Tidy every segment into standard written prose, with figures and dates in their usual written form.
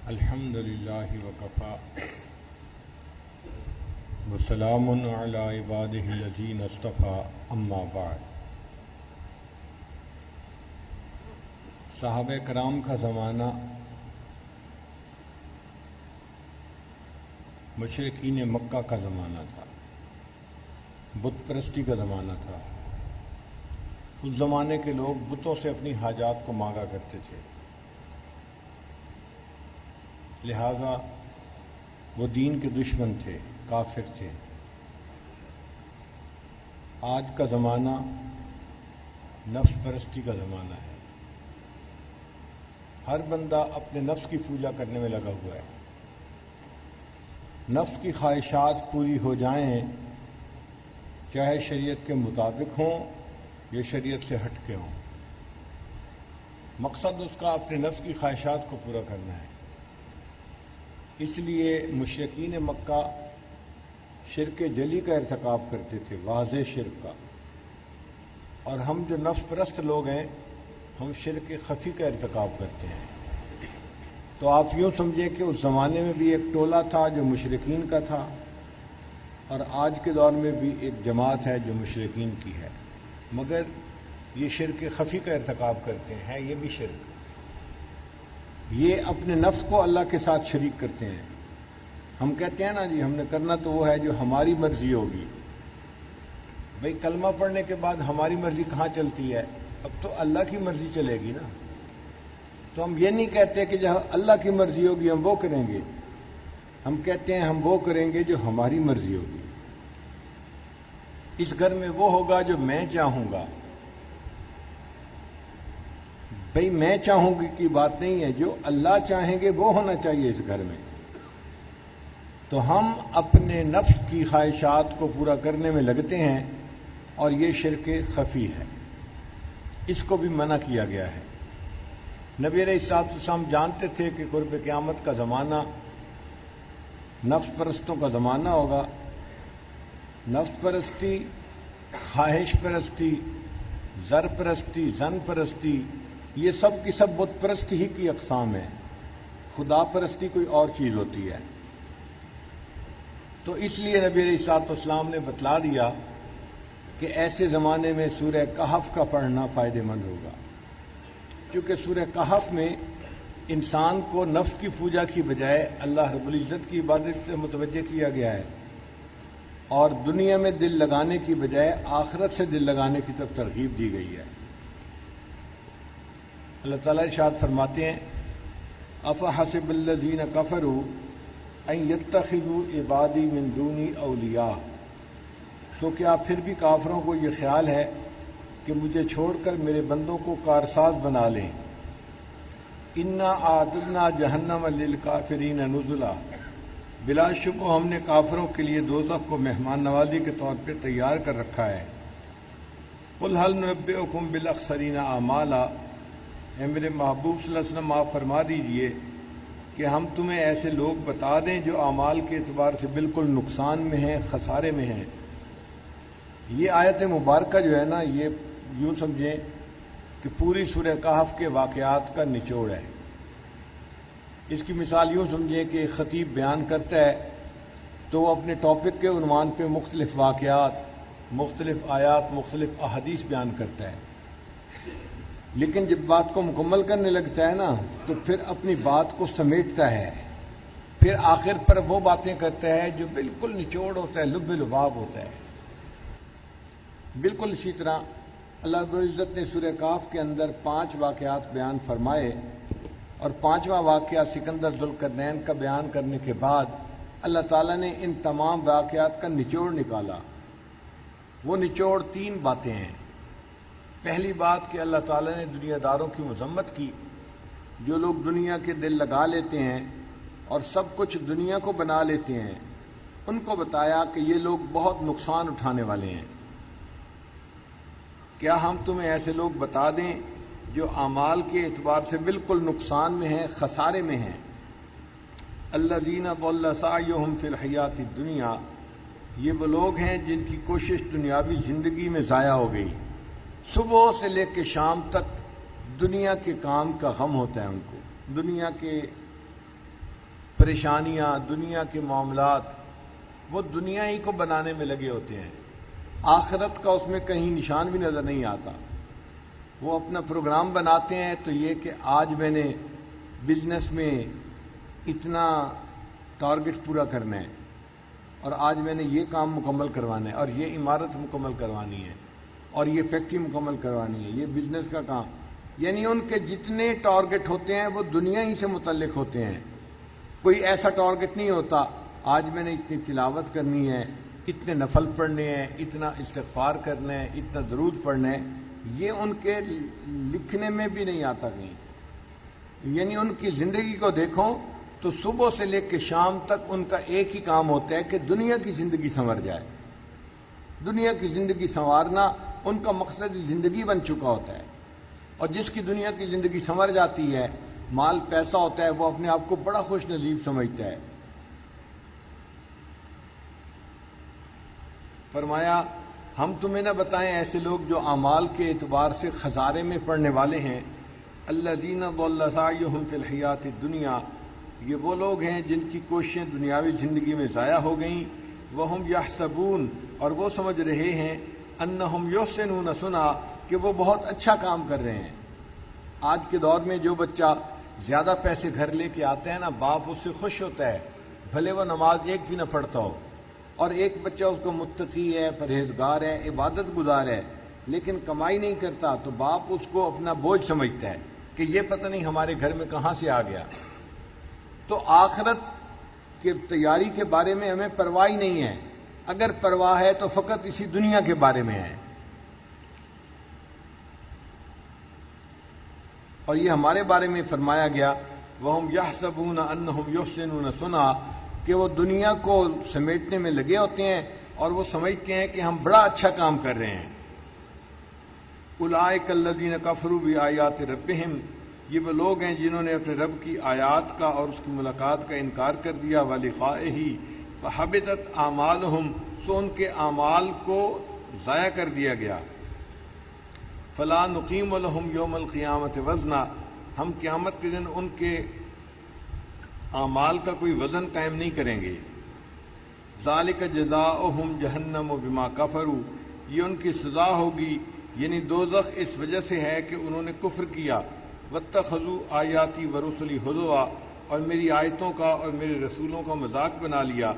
الحمد للہ وکفا وسلام علی عبادہ الذین اصطفی اما بعد۔ صحابہ کرام کا زمانہ مشرکین مکہ کا زمانہ تھا، بت پرستی کا زمانہ تھا۔ اس زمانے کے لوگ بتوں سے اپنی حاجات کو مانگا کرتے تھے، لہذا وہ دین کے دشمن تھے، کافر تھے۔ آج کا زمانہ نفس پرستی کا زمانہ ہے، ہر بندہ اپنے نفس کی پوجا کرنے میں لگا ہوا ہے۔ نفس کی خواہشات پوری ہو جائیں، چاہے شریعت کے مطابق ہوں یا شریعت سے ہٹ کے ہوں، مقصد اس کا اپنے نفس کی خواہشات کو پورا کرنا ہے۔ اس لیے مشرکین مکہ شرک جلی کا ارتکاب کرتے تھے، واضح شرک کا، اور ہم جو نفس پرست لوگ ہیں ہم شرک خفی کا ارتکاب کرتے ہیں۔ تو آپ یوں سمجھیں کہ اس زمانے میں بھی ایک ٹولہ تھا جو مشرکین کا تھا، اور آج کے دور میں بھی ایک جماعت ہے جو مشرکین کی ہے، مگر یہ شرک خفی کا ارتکاب کرتے ہیں، یہ بھی شرک۔ یہ اپنے نفس کو اللہ کے ساتھ شریک کرتے ہیں۔ ہم کہتے ہیں نا جی ہم نے کرنا تو وہ ہے جو ہماری مرضی ہوگی۔ بھئی کلمہ پڑھنے کے بعد ہماری مرضی کہاں چلتی ہے؟ اب تو اللہ کی مرضی چلے گی نا۔ تو ہم یہ نہیں کہتے کہ جہاں اللہ کی مرضی ہوگی ہم وہ کریں گے، ہم کہتے ہیں ہم وہ کریں گے جو ہماری مرضی ہوگی۔ اس گھر میں وہ ہوگا جو میں چاہوں گا۔ بھئی میں چاہوں گی کی بات نہیں ہے، جو اللہ چاہیں گے وہ ہونا چاہیے اس گھر میں۔ تو ہم اپنے نفس کی خواہشات کو پورا کرنے میں لگتے ہیں، اور یہ شرک خفی ہے، اس کو بھی منع کیا گیا ہے۔ نبی علیہ الصلوۃ والسلام جانتے تھے کہ قرب قیامت کا زمانہ نفس پرستوں کا زمانہ ہوگا۔ نفس پرستی، خواہش پرستی، زر پرستی، زن پرستی، یہ سب کی سب بت پرستی ہی کی اقسام ہیں۔ خدا پرستی کوئی اور چیز ہوتی ہے۔ تو اس لیے نبی علیہ الصلوۃ والسلام نے بتلا دیا کہ ایسے زمانے میں سورہ کہف کا پڑھنا فائدہ مند ہوگا، کیونکہ سورہ کہف میں انسان کو نفس کی پوجا کی بجائے اللہ رب العزت کی عبادت سے متوجہ کیا گیا ہے، اور دنیا میں دل لگانے کی بجائے آخرت سے دل لگانے کی طرف ترغیب دی گئی ہے۔ اللہ تعالیٰ ارشاد فرماتے ہیں افحسب الذین کفروا ان یتخذوا عبادی من دونی اولیاء، تو کیا پھر بھی کافروں کو یہ خیال ہے کہ مجھے چھوڑ کر میرے بندوں کو کارساز بنا لیں۔ انا اعتدنا جہنم للکافرین نزلا، بلا شبہ ہم نے کافروں کے لیے دوزخ کو مہمان نوازی کے طور پہ تیار کر رکھا ہے۔ قل هل ننبئکم بالاخسرین اعمالا، اے میرے محبوب صلی اللہ علیہ وسلم آپ فرما دیجئے کہ ہم تمہیں ایسے لوگ بتا دیں جو اعمال کے اعتبار سے بالکل نقصان میں ہیں، خسارے میں ہیں۔ یہ آیت مبارکہ جو ہے نا، یہ یوں سمجھیں کہ پوری سورہ کہف کے واقعات کا نچوڑ ہے۔ اس کی مثال یوں سمجھیں کہ ایک خطیب بیان کرتا ہے تو وہ اپنے ٹاپک کے عنوان پہ مختلف واقعات، مختلف آیات، مختلف احادیث بیان کرتا ہے، لیکن جب بات کو مکمل کرنے لگتا ہے نا تو پھر اپنی بات کو سمیٹتا ہے، پھر آخر پر وہ باتیں کرتا ہے جو بالکل نچوڑ ہوتا ہے، لب لباب ہوتا ہے۔ بالکل اسی طرح اللہ رب العزت نے سورہ کہف کے اندر 5 واقعات بیان فرمائے، اور 5واں واقعہ سکندر ذوالقرنین کا بیان کرنے کے بعد اللہ تعالیٰ نے ان تمام واقعات کا نچوڑ نکالا۔ وہ نچوڑ 3 باتیں ہیں۔ پہلی بات کہ اللہ تعالیٰ نے دنیا داروں کی مذمت کی، جو لوگ دنیا کے دل لگا لیتے ہیں اور سب کچھ دنیا کو بنا لیتے ہیں، ان کو بتایا کہ یہ لوگ بہت نقصان اٹھانے والے ہیں۔ کیا ہم تمہیں ایسے لوگ بتا دیں جو اعمال کے اعتبار سے بالکل نقصان میں ہیں، خسارے میں ہیں؟ الذین ضل سعیہم فی الحیات الدنیا، یہ وہ لوگ ہیں جن کی کوشش دنیاوی زندگی میں ضائع ہو گئی، صبح سے لے کے شام تک دنیا کے کام کا غم ہوتا ہے ان کو، دنیا کے پریشانیاں، دنیا کے معاملات، وہ دنیا ہی کو بنانے میں لگے ہوتے ہیں، آخرت کا اس میں کہیں نشان بھی نظر نہیں آتا۔ وہ اپنا پروگرام بناتے ہیں تو یہ کہ آج میں نے بزنس میں اتنا ٹارگٹ پورا کرنا ہے، اور آج میں نے یہ کام مکمل کروانا ہے، اور یہ عمارت مکمل کروانی ہے، اور یہ فیکٹری مکمل کروانی ہے، یہ بزنس کا کام، یعنی ان کے جتنے ٹارگٹ ہوتے ہیں وہ دنیا ہی سے متعلق ہوتے ہیں۔ کوئی ایسا ٹارگٹ نہیں ہوتا آج میں نے اتنی تلاوت کرنی ہے، اتنے نفل پڑھنے ہیں، اتنا استغفار کرنا ہے، اتنا درود پڑھنا ہے، یہ ان کے لکھنے میں بھی نہیں آتا کہیں۔ یعنی ان کی زندگی کو دیکھو تو صبح سے لے کے شام تک ان کا ایک ہی کام ہوتا ہے کہ دنیا کی زندگی سنور جائے۔ دنیا کی زندگی سنوارنا ان کا مقصد زندگی بن چکا ہوتا ہے، اور جس کی دنیا کی زندگی سنور جاتی ہے، مال پیسہ ہوتا ہے، وہ اپنے آپ کو بڑا خوش نصیب سمجھتا ہے۔ فرمایا ہم تمہیں نہ بتائیں ایسے لوگ جو اعمال کے اعتبار سے خسارے میں پڑنے والے ہیں، الذین ضل سعیہم فی الحیات الدنیا، یہ وہ لوگ ہیں جن کی کوششیں دنیاوی زندگی میں ضائع ہو گئیں، وہم یحسبون، اور وہ سمجھ رہے ہیں، انہم یحسنون صنعا، کہ وہ بہت اچھا کام کر رہے ہیں۔ آج کے دور میں جو بچہ زیادہ پیسے گھر لے کے آتا ہے نا، باپ اس سے خوش ہوتا ہے، بھلے وہ نماز ایک بھی نہ پڑھتا ہو، اور ایک بچہ اس کو متقی ہے، پرہیزگار ہے، عبادت گزار ہے، لیکن کمائی نہیں کرتا، تو باپ اس کو اپنا بوجھ سمجھتا ہے کہ یہ پتہ نہیں ہمارے گھر میں کہاں سے آ گیا۔ تو آخرت کی تیاری کے بارے میں ہمیں پرواہ ہی نہیں ہے، اگر پرواہ ہے تو فقط اسی دنیا کے بارے میں ہے۔ اور یہ ہمارے بارے میں فرمایا گیا، وَهُمْ يَحْسَبُونَ أَنَّهُمْ يُحْسِنُونَ صُنْعًا، کہ وہ دنیا کو سمیٹنے میں لگے ہوتے ہیں اور وہ سمجھتے ہیں کہ ہم بڑا اچھا کام کر رہے ہیں۔ أُولَٰئِكَ الَّذِينَ كَفَرُوا بِآيَاتِ رَبِّهِمْ، یہ وہ لوگ ہیں جنہوں نے اپنے رب کی آیات کا اور اس کی ملاقات کا انکار کر دیا، وَلِقَائِهِ فَحَبِطَتْ أَعْمَالُهُمْ، سو ان کے اعمال کو ضائع کر دیا گیا۔ فَلَا نُقِيمُ لَهُمْ يَوْمَ الْقِيَامَةِ وَزْنًا، ہم قیامت کے دن ان کے اعمال کا کوئی وزن قائم نہیں کریں گے۔ ذَلِكَ جَزَاؤُهُمْ جَهَنَّمُ بِمَا كَفَرُوا، یہ ان کی سزا ہوگی، یعنی دوزخ اس وجہ سے ہے کہ انہوں نے کفر کیا۔ وَاتَّخَذُوا آیَاتِي وَرُسُلِي هُزُوًا، اور میری آیتوں کا اور میرے رسولوں کا مذاق بنا لیا۔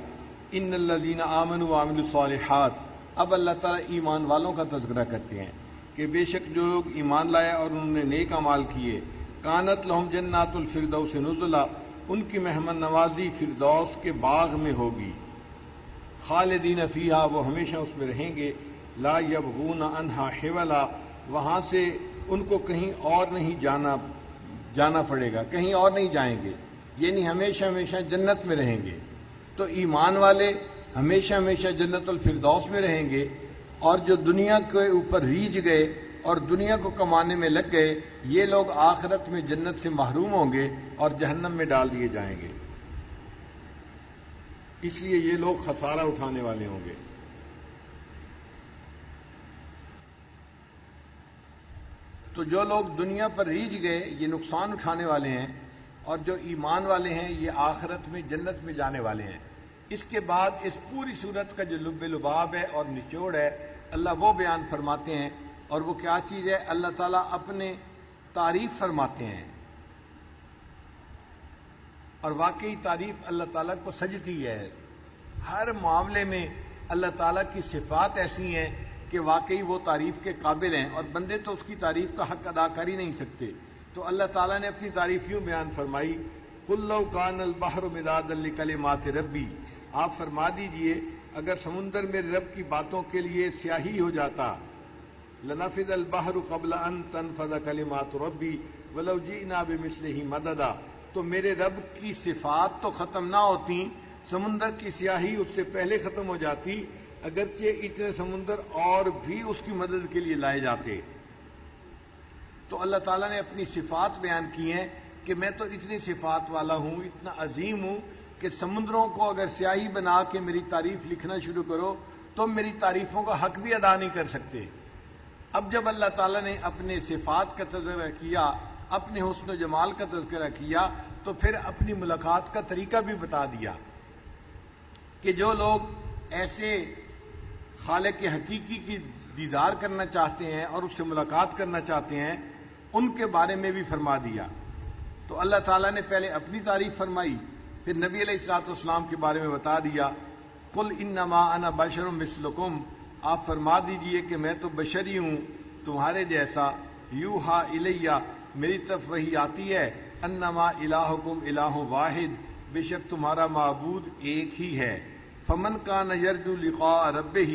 إِنَّ الَّذِينَ آمَنُوا وَعَمِلُوا الصَّالِحَاتِ، اب اللہ تعالیٰ ایمان والوں کا تذکرہ کرتے ہیں کہ بے شک جو لوگ ایمان لائے اور انہوں نے نیک اعمال کیے، کانت لہم جنات الفردوس نزلا، ان کی مہمان نوازی فردوس کے باغ میں ہوگی، خالدین فیہا، وہ ہمیشہ اس میں رہیں گے، لا یبغون عنہا حولا، وہاں سے ان کو کہیں اور نہیں جانا پڑے گا، کہیں اور نہیں جائیں گے، یعنی ہمیشہ ہمیشہ جنت میں رہیں گے۔ تو ایمان والے ہمیشہ ہمیشہ جنت الفردوس میں رہیں گے، اور جو دنیا کے اوپر ریجھ گئے اور دنیا کو کمانے میں لگ گئے، یہ لوگ آخرت میں جنت سے محروم ہوں گے اور جہنم میں ڈال دیے جائیں گے۔ اس لیے یہ لوگ خسارہ اٹھانے والے ہوں گے۔ تو جو لوگ دنیا پر ریجھ گئے یہ نقصان اٹھانے والے ہیں، اور جو ایمان والے ہیں یہ آخرت میں جنت میں جانے والے ہیں۔ اس کے بعد اس پوری صورت کا جو لب لباب ہے اور نچوڑ ہے، اللہ وہ بیان فرماتے ہیں، اور وہ کیا چیز ہے؟ اللہ تعالیٰ اپنے تعریف فرماتے ہیں، اور واقعی تعریف اللہ تعالیٰ کو سجتی ہے۔ ہر معاملے میں اللہ تعالیٰ کی صفات ایسی ہیں کہ واقعی وہ تعریف کے قابل ہیں، اور بندے تو اس کی تعریف کا حق ادا کر ہی نہیں سکتے۔ تو اللہ تعالیٰ نے اپنی تعریف یوں بیان فرمائی، قُل لَوْ كَانَ الْبَحْرُ مِدَادًا لِكَلِمَاتِ رَبِّي، آپ فرما دیجئے اگر سمندر میرے رب کی باتوں کے لیے سیاہی ہو جاتا، لَنَفِدَ الْبَحْرُ قَبْلَ أَن تَنفَدَ كَلِمَاتُ رَبِّي وَلَوْ جِئْنَا بِمِثْلِهِ مَدَدًا، تو میرے رب کی صفات تو ختم نہ ہوتی، سمندر کی سیاہی اس سے پہلے ختم ہو جاتی، اگرچہ اتنے سمندر اور بھی اس کی مدد کے لیے لائے جاتے۔ تو اللہ تعالیٰ نے اپنی صفات بیان کی ہیں کہ میں تو اتنی صفات والا ہوں، اتنا عظیم ہوں کہ سمندروں کو اگر سیاہی بنا کے میری تعریف لکھنا شروع کرو تو میری تعریفوں کا حق بھی ادا نہیں کر سکتے۔ اب جب اللہ تعالیٰ نے اپنے صفات کا تذکرہ کیا اپنے حسن و جمال کا تذکرہ کیا تو پھر اپنی ملاقات کا طریقہ بھی بتا دیا کہ جو لوگ ایسے خالق حقیقی کی دیدار کرنا چاہتے ہیں اور اس سے ملاقات کرنا چاہتے ہیں ان کے بارے میں بھی فرما دیا. تو اللہ تعالیٰ نے پہلے اپنی تعریف فرمائی، پھر نبی علیہ الصلوۃ والسلام کے بارے میں بتا دیا. قل انما انا بشر مثلکم، آپ فرما دیجئے کہ میں تو بشری ہوں تمہارے جیسا. یوحا الیہ، میری طرف وحی آتی ہے. انما الہکم الہ واحد، بے شک تمہارا معبود ایک ہی ہے. فمن کان یرجو لقاء ربہ،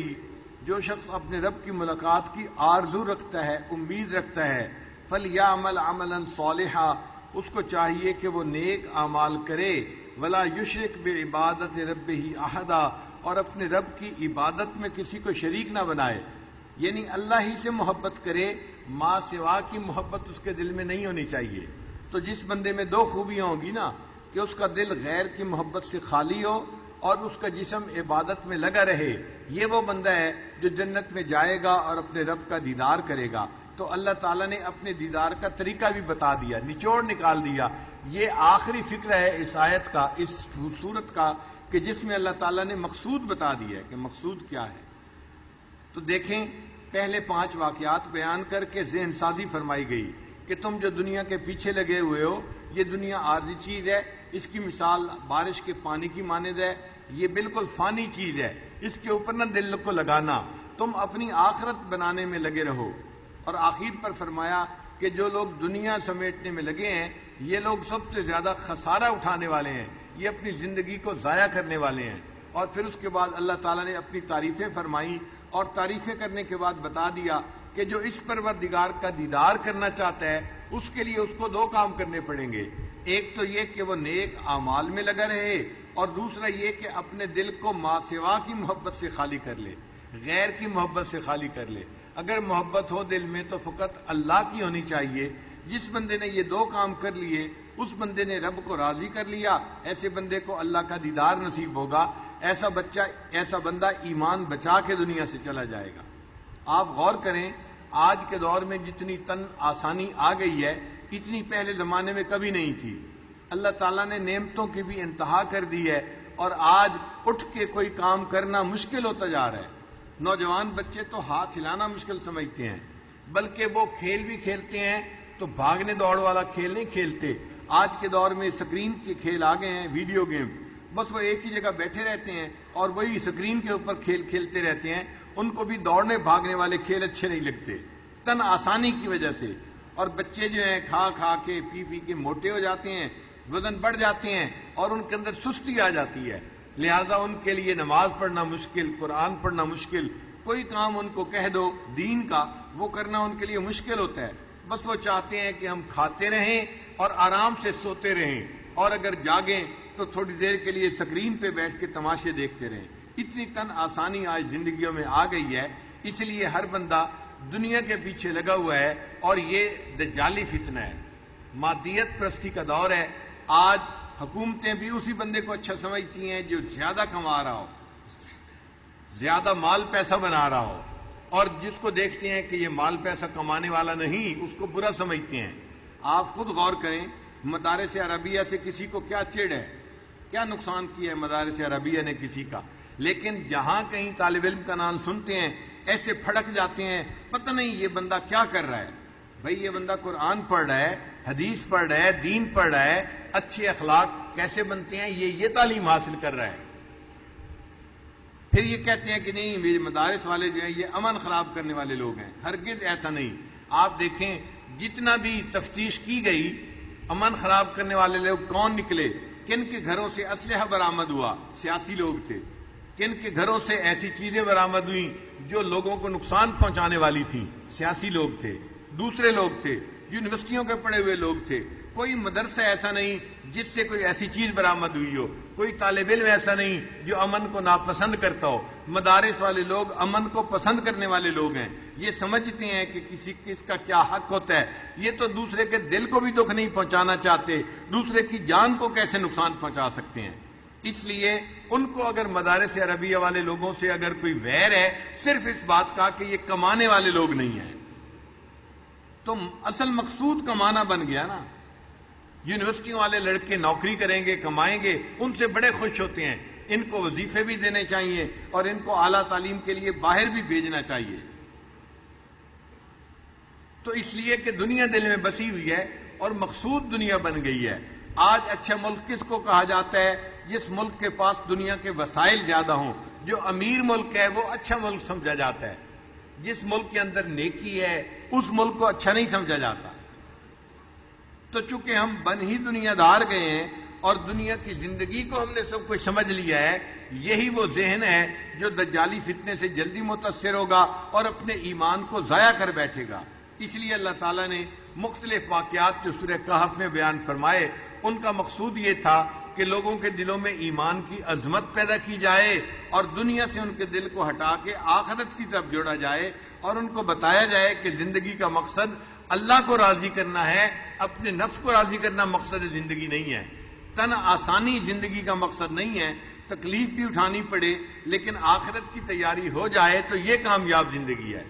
جو شخص اپنے رب کی ملاقات کی آرزو رکھتا ہے، امید رکھتا ہے، فلیعمل عملا صالحا، اس کو چاہیے کہ وہ نیک اعمال کرے. ولا یشرک بعبادت ربہ احدا، اور اپنے رب کی عبادت میں کسی کو شریک نہ بنائے. یعنی اللہ ہی سے محبت کرے، ما سوا کی محبت اس کے دل میں نہیں ہونی چاہیے. تو جس بندے میں دو خوبیاں ہوں گی نا، کہ اس کا دل غیر کی محبت سے خالی ہو اور اس کا جسم عبادت میں لگا رہے، یہ وہ بندہ ہے جو جنت میں جائے گا اور اپنے رب کا دیدار کرے گا. تو اللہ تعالیٰ نے اپنے دیدار کا طریقہ بھی بتا دیا، نچوڑ نکال دیا. یہ آخری فکر ہے اس آیت کا، اس صورت کا، کہ جس میں اللہ تعالیٰ نے مقصود بتا دیا ہے کہ مقصود کیا ہے. تو دیکھیں، پہلے 5 واقعات بیان کر کے ذہن سازی فرمائی گئی کہ تم جو دنیا کے پیچھے لگے ہوئے ہو، یہ دنیا عارضی چیز ہے. اس کی مثال بارش کے پانی کی مانند ہے، یہ بالکل فانی چیز ہے، اس کے اوپر نہ دل کو لگانا، تم اپنی آخرت بنانے میں لگے رہو. اور آخر پر فرمایا کہ جو لوگ دنیا سمیٹنے میں لگے ہیں، یہ لوگ سب سے زیادہ خسارہ اٹھانے والے ہیں، یہ اپنی زندگی کو ضائع کرنے والے ہیں. اور پھر اس کے بعد اللہ تعالیٰ نے اپنی تعریفیں فرمائی، اور تعریفیں کرنے کے بعد بتا دیا کہ جو اس پروردگار کا دیدار کرنا چاہتا ہے اس کے لیے اس کو 2 کام کرنے پڑیں گے. ایک تو یہ کہ وہ نیک اعمال میں لگا رہے، اور دوسرا یہ کہ اپنے دل کو ما سوا کی محبت سے خالی کر لے، غیر کی محبت سے خالی کر لے. اگر محبت ہو دل میں تو فقط اللہ کی ہونی چاہیے. جس بندے نے یہ 2 کام کر لیے اس بندے نے رب کو راضی کر لیا، ایسے بندے کو اللہ کا دیدار نصیب ہوگا. ایسا بندہ ایمان بچا کے دنیا سے چلا جائے گا. آپ غور کریں، آج کے دور میں جتنی تن آسانی آ گئی ہے اتنی پہلے زمانے میں کبھی نہیں تھی. اللہ تعالیٰ نے نعمتوں کی بھی انتہا کر دی ہے، اور آج اٹھ کے کوئی کام کرنا مشکل ہوتا جا رہا ہے. نوجوان بچے تو ہاتھ ہلانا مشکل سمجھتے ہیں، بلکہ وہ کھیل بھی کھیلتے ہیں تو بھاگنے دوڑ والا کھیل نہیں کھیلتے. آج کے دور میں سکرین کے کھیل آ گئے ہیں، ویڈیو گیم. بس وہ ایک ہی جگہ بیٹھے رہتے ہیں اور وہی سکرین کے اوپر کھیل کھیلتے رہتے ہیں. ان کو بھی دوڑنے بھاگنے والے کھیل اچھے نہیں لگتے، تن آسانی کی وجہ سے. اور بچے جو ہیں کھا کھا کے پی کے موٹے ہو جاتے ہیں، وزن بڑھ جاتے ہیں، اور ان کے اندر سستی آ جاتی ہے. لہذا ان کے لیے نماز پڑھنا مشکل، قرآن پڑھنا مشکل، کوئی کام ان کو کہہ دو دین کا وہ کرنا ان کے لیے مشکل ہوتا ہے. بس وہ چاہتے ہیں کہ ہم کھاتے رہیں اور آرام سے سوتے رہیں، اور اگر جاگیں تو تھوڑی دیر کے لیے سکرین پہ بیٹھ کے تماشے دیکھتے رہیں. اتنی تن آسانی آج زندگیوں میں آ گئی ہے، اس لیے ہر بندہ دنیا کے پیچھے لگا ہوا ہے. اور یہ دجالی فتنہ ہے، مادیت پرستی کا دور ہے. آج حکومتیں بھی اسی بندے کو اچھا سمجھتی ہیں جو زیادہ کما رہا ہو، زیادہ مال پیسہ بنا رہا ہو، اور جس کو دیکھتے ہیں کہ یہ مال پیسہ کمانے والا نہیں اس کو برا سمجھتے ہیں. آپ خود غور کریں، مدارس عربیہ سے کسی کو کیا چڑ ہے، کیا نقصان کیا ہے مدارس عربیہ نے کسی کا. لیکن جہاں کہیں طالب علم کا نام سنتے ہیں ایسے پھڑک جاتے ہیں، پتہ نہیں یہ بندہ کیا کر رہا ہے. بھئی یہ بندہ قرآن پڑھ رہا ہے، حدیث پڑھ رہا ہے، دین پڑھ رہا ہے، اچھے اخلاق کیسے بنتے ہیں یہ تعلیم حاصل کر رہا ہے. پھر یہ کہتے ہیں کہ نہیں میرے مدارس والے جو ہیں یہ امن خراب کرنے والے لوگ ہیں. ہرگز ایسا نہیں. آپ دیکھیں جتنا بھی تفتیش کی گئی، امن خراب کرنے والے لوگ کون نکلے؟ کن کے گھروں سے اسلحہ برآمد ہوا؟ سیاسی لوگ تھے. کن کے گھروں سے ایسی چیزیں برآمد ہوئیں جو لوگوں کو نقصان پہنچانے والی تھیں؟ سیاسی لوگ تھے، دوسرے لوگ تھے، یونیورسٹیوں کے پڑھے ہوئے لوگ تھے. کوئی مدرسہ ایسا نہیں جس سے کوئی ایسی چیز برآمد ہوئی ہو. کوئی طالب علم ایسا نہیں جو امن کو ناپسند کرتا ہو. مدارس والے لوگ امن کو پسند کرنے والے لوگ ہیں. یہ سمجھتے ہیں کہ کس کا کیا حق ہوتا ہے. یہ تو دوسرے کے دل کو بھی دکھ نہیں پہنچانا چاہتے، دوسرے کی جان کو کیسے نقصان پہنچا سکتے ہیں. اس لیے ان کو اگر مدارس عربیہ والے لوگوں سے اگر کوئی ویر ہے صرف اس بات کا کہ یہ کمانے والے لوگ نہیں ہیں، تو اصل مقصود کمانا بن گیا نا. یونیورسٹیوں والے لڑکے نوکری کریں گے، کمائیں گے، ان سے بڑے خوش ہوتے ہیں. ان کو وظیفے بھی دینے چاہیے اور ان کو اعلیٰ تعلیم کے لیے باہر بھی بھیجنا چاہیے. تو اس لیے کہ دنیا دل میں بسی ہوئی ہے اور مقصود دنیا بن گئی ہے. آج اچھا ملک کس کو کہا جاتا ہے؟ جس ملک کے پاس دنیا کے وسائل زیادہ ہوں. جو امیر ملک ہے وہ اچھا ملک سمجھا جاتا ہے. جس ملک کے اندر نیکی ہے اس ملک کو اچھا نہیں سمجھا جاتا. تو چونکہ ہم بن ہی دنیا دار گئے ہیں اور دنیا کی زندگی کو ہم نے سب کچھ سمجھ لیا ہے، یہی وہ ذہن ہے جو دجالی فتنے سے جلدی متاثر ہوگا اور اپنے ایمان کو ضائع کر بیٹھے گا. اس لیے اللہ تعالیٰ نے مختلف واقعات جو سورہ کہف میں بیان فرمائے، ان کا مقصود یہ تھا کہ لوگوں کے دلوں میں ایمان کی عظمت پیدا کی جائے اور دنیا سے ان کے دل کو ہٹا کے آخرت کی طرف جوڑا جائے اور ان کو بتایا جائے کہ زندگی کا مقصد اللہ کو راضی کرنا ہے، اپنے نفس کو راضی کرنا مقصد زندگی نہیں ہے. تن آسانی زندگی کا مقصد نہیں ہے، تکلیف بھی اٹھانی پڑے لیکن آخرت کی تیاری ہو جائے تو یہ کامیاب زندگی ہے.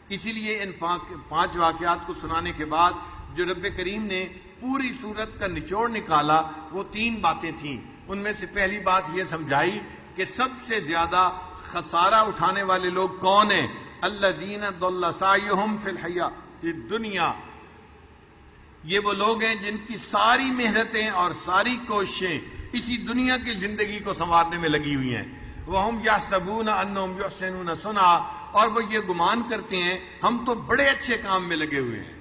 اسی لیے ان 5 واقعات کو سنانے کے بعد جو رب کریم نے پوری سورت کا نچوڑ نکالا وہ 3 باتیں تھیں. ان میں سے پہلی بات یہ سمجھائی کہ سب سے زیادہ خسارہ اٹھانے والے لوگ کون ہیں؟ الذین ضل سعیہم فی الحیاۃ الدنیا. یہ وہ لوگ ہیں جن کی ساری محنتیں اور ساری کوششیں اسی دنیا کی زندگی کو سنوارنے میں لگی ہوئی ہیں. وہم یحسبون انہم یحسنون صنعا، اور وہ یہ گمان کرتے ہیں ہم تو بڑے اچھے کام میں لگے ہوئے ہیں.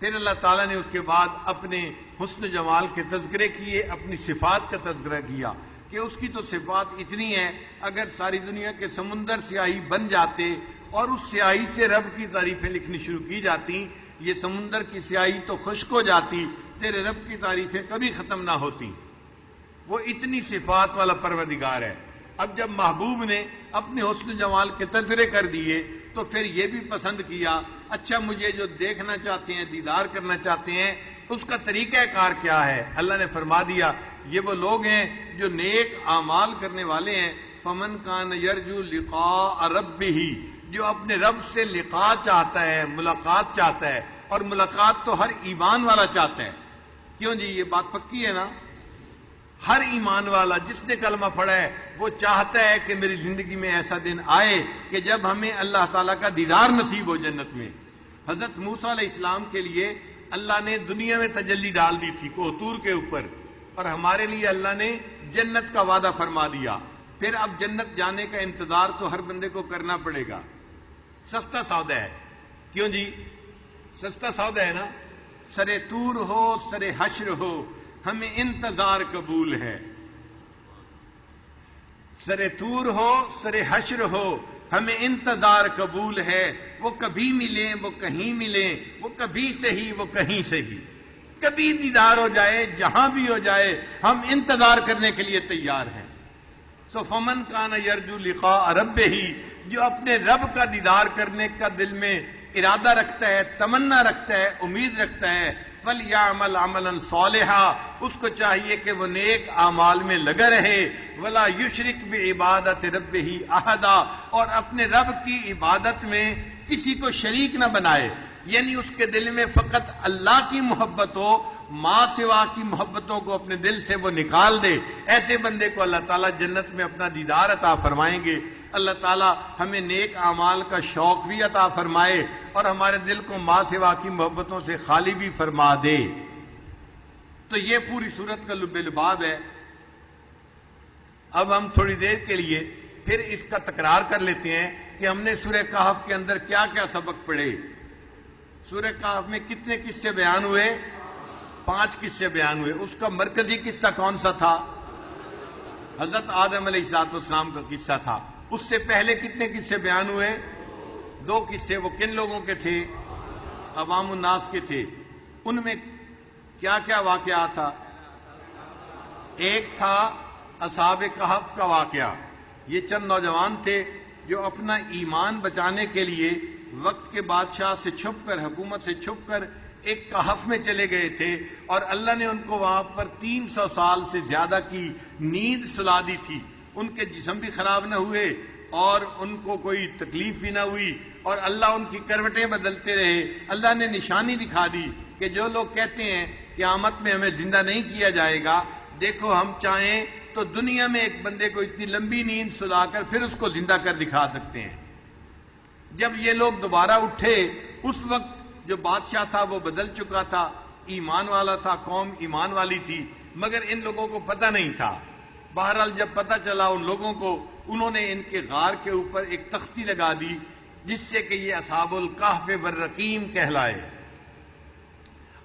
پھر اللہ تعالیٰ نے اس کے بعد اپنے حسن جمال کے تذکرے کیے، اپنی صفات کا تذکرہ کیا کہ اس کی تو صفات اتنی ہیں اگر ساری دنیا کے سمندر سیاہی بن جاتے اور اس سیاہی سے رب کی تعریفیں لکھنی شروع کی جاتی، یہ سمندر کی سیاہی تو خشک ہو جاتی، تیرے رب کی تعریفیں کبھی ختم نہ ہوتی. وہ اتنی صفات والا پروردگار ہے. اب جب محبوب نے اپنے حسن جمال کے تذکرے کر دیے تو پھر یہ بھی پسند کیا، اچھا مجھے جو دیکھنا چاہتے ہیں، دیدار کرنا چاہتے ہیں، اس کا طریقہ کار کیا ہے؟ اللہ نے فرما دیا یہ وہ لوگ ہیں جو نیک اعمال کرنے والے ہیں. فمن کان یرجو لقاء ربہ، جو اپنے رب سے لقاء چاہتا ہے، ملاقات چاہتا ہے، اور ملاقات تو ہر ایمان والا چاہتا ہے. کیوں جی؟ یہ بات پکی ہے نا. ہر ایمان والا جس نے کلمہ پڑھا ہے وہ چاہتا ہے کہ میری زندگی میں ایسا دن آئے کہ جب ہمیں اللہ تعالیٰ کا دیدار نصیب ہو جنت میں. حضرت موسیٰ علیہ السلام کے لیے اللہ نے دنیا میں تجلی ڈال دی تھی کوہ طور کے اوپر، اور ہمارے لیے اللہ نے جنت کا وعدہ فرما دیا. پھر اب جنت جانے کا انتظار تو ہر بندے کو کرنا پڑے گا. سستا سودا ہے. کیوں جی؟ سستا سودا ہے نا. سرے طور ہو سرے حشر ہو ہمیں انتظار قبول ہے. سرے طور ہو سرے حشر ہو ہمیں انتظار قبول ہے. وہ کبھی ملیں وہ کہیں ملیں، وہ کبھی صحیح وہ کہیں صحیح. کبھی دیدار ہو جائے جہاں بھی ہو جائے ہم انتظار کرنے کے لیے تیار ہیں. سو فمن کان یرجو لقاء ربہ، جو اپنے رب کا دیدار کرنے کا دل میں ارادہ رکھتا ہے، تمنا رکھتا ہے، امید رکھتا ہے، فَلْيَعْمَلْ عَمَلًا صَالِحًا، اس کو چاہیے کہ وہ نیک اعمال میں لگا رہے. وَلَا يُشْرِكْ بِعِبَادَةِ رَبِّهِ أَحَدًا، اور اپنے رب کی عبادت میں کسی کو شریک نہ بنائے. یعنی اس کے دل میں فقط اللہ کی محبت ہو، ماں سوا کی محبتوں کو اپنے دل سے وہ نکال دے. ایسے بندے کو اللہ تعالیٰ جنت میں اپنا دیدار عطا فرمائیں گے. اللہ تعالیٰ ہمیں نیک اعمال کا شوق بھی عطا فرمائے اور ہمارے دل کو ماں سوا کی محبتوں سے خالی بھی فرما دے. تو یہ پوری صورت کا لب لباب ہے. اب ہم تھوڑی دیر کے لیے پھر اس کا تکرار کر لیتے ہیں کہ ہم نے سورہ کہف کے اندر کیا کیا سبق پڑھے. سورہ کہف میں کتنے قصے بیان ہوئے؟ 5 قصے بیان ہوئے. اس کا مرکزی قصہ کون سا تھا؟ حضرت آدم علیہ السلام کا قصہ تھا. اس سے پہلے کتنے قصے بیان ہوئے؟ 2 قصے. وہ کن لوگوں کے تھے؟ عوام الناس کے تھے. ان میں کیا کیا واقعہ تھا؟ ایک تھا اصحاب کہف کا واقعہ. یہ چند نوجوان تھے جو اپنا ایمان بچانے کے لیے وقت کے بادشاہ سے چھپ کر، حکومت سے چھپ کر ایک کہف میں چلے گئے تھے، اور اللہ نے ان کو وہاں پر 300 سال سے زیادہ کی نیند سلا دی تھی. ان کے جسم بھی خراب نہ ہوئے، اور ان کو کوئی تکلیف بھی نہ ہوئی اور اللہ ان کی کروٹیں بدلتے رہے. اللہ نے نشانی دکھا دی کہ جو لوگ کہتے ہیں قیامت میں ہمیں زندہ نہیں کیا جائے گا، دیکھو ہم چاہیں تو دنیا میں ایک بندے کو اتنی لمبی نیند سلا کر پھر اس کو زندہ کر دکھا سکتے ہیں. جب یہ لوگ دوبارہ اٹھے اس وقت جو بادشاہ تھا وہ بدل چکا تھا، ایمان والا تھا، قوم ایمان والی تھی، مگر ان لوگوں کو پتہ نہیں تھا. بہرحال جب پتہ چلا ان لوگوں کو، انہوں نے ان کے غار کے اوپر ایک تختی لگا دی جس سے کہ یہ اصحاب الکہف والرقیم کہلائے.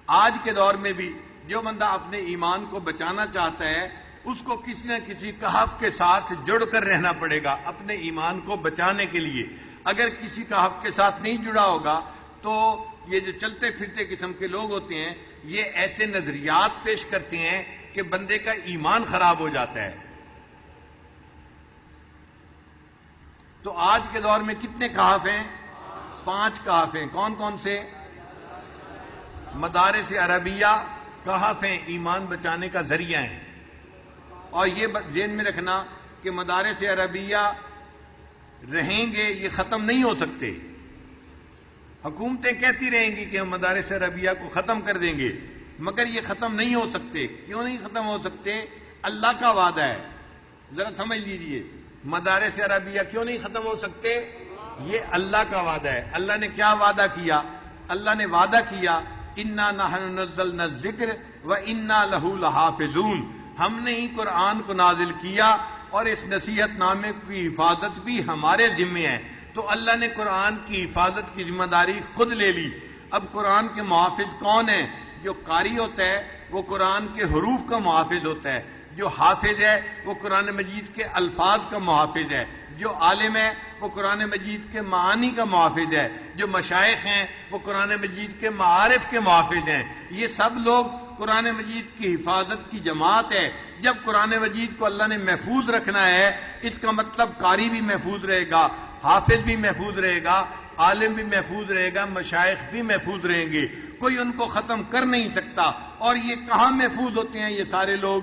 آج کے دور میں بھی جو بندہ اپنے ایمان کو بچانا چاہتا ہے اس کو کسی نہ کسی کہف کے ساتھ جڑ کر رہنا پڑے گا اپنے ایمان کو بچانے کے لیے. اگر کسی کہف کے ساتھ نہیں جڑا ہوگا تو یہ جو چلتے پھرتے قسم کے لوگ ہوتے ہیں یہ ایسے نظریات پیش کرتے ہیں کہ بندے کا ایمان خراب ہو جاتا ہے. تو آج کے دور میں کتنے کہف ہیں؟ 5 کہف ہیں. کون کون سے؟ مدارس عربیہ کہف ہیں، ایمان بچانے کا ذریعہ ہیں. اور یہ ذہن میں رکھنا کہ مدارس عربیہ رہیں گے، یہ ختم نہیں ہو سکتے. حکومتیں کہتی رہیں گی کہ ہم مدارس عربیہ کو ختم کر دیں گے، مگر یہ ختم نہیں ہو سکتے. کیوں نہیں ختم ہو سکتے؟ اللہ کا وعدہ ہے. ذرا سمجھ لیجئے، مدارس عربیہ کیوں نہیں ختم ہو سکتے؟ یہ اللہ کا وعدہ ہے. اللہ نے کیا وعدہ کیا؟ اللہ نے وعدہ کیا انا نحن نزلنا الذکر وانا لہ لحافظون. ہم نے ہی قرآن کو نازل کیا اور اس نصیحت نامے کی حفاظت بھی ہمارے ذمے ہے. تو اللہ نے قرآن کی حفاظت کی ذمہ داری خود لے لی. اب قرآن کے محافظ کون ہیں؟ جو قاری ہوتا ہے وہ قرآن کے حروف کا محافظ ہوتا ہے، جو حافظ ہے وہ قرآن مجید کے الفاظ کا محافظ ہے، جو عالم ہے وہ قرآن مجید کے معانی کا محافظ ہے، جو مشائخ ہیں وہ قرآن مجید کے معارف کے محافظ ہیں. یہ سب لوگ قرآن مجید کی حفاظت کی جماعت ہے. جب قرآن مجید کو اللہ نے محفوظ رکھنا ہے اس کا مطلب قاری بھی محفوظ رہے گا، حافظ بھی محفوظ رہے گا، عالم بھی محفوظ رہے گا، مشائخ بھی محفوظ رہیں گے. کوئی ان کو ختم کر نہیں سکتا. اور یہ کہاں محفوظ ہوتے ہیں؟ یہ سارے لوگ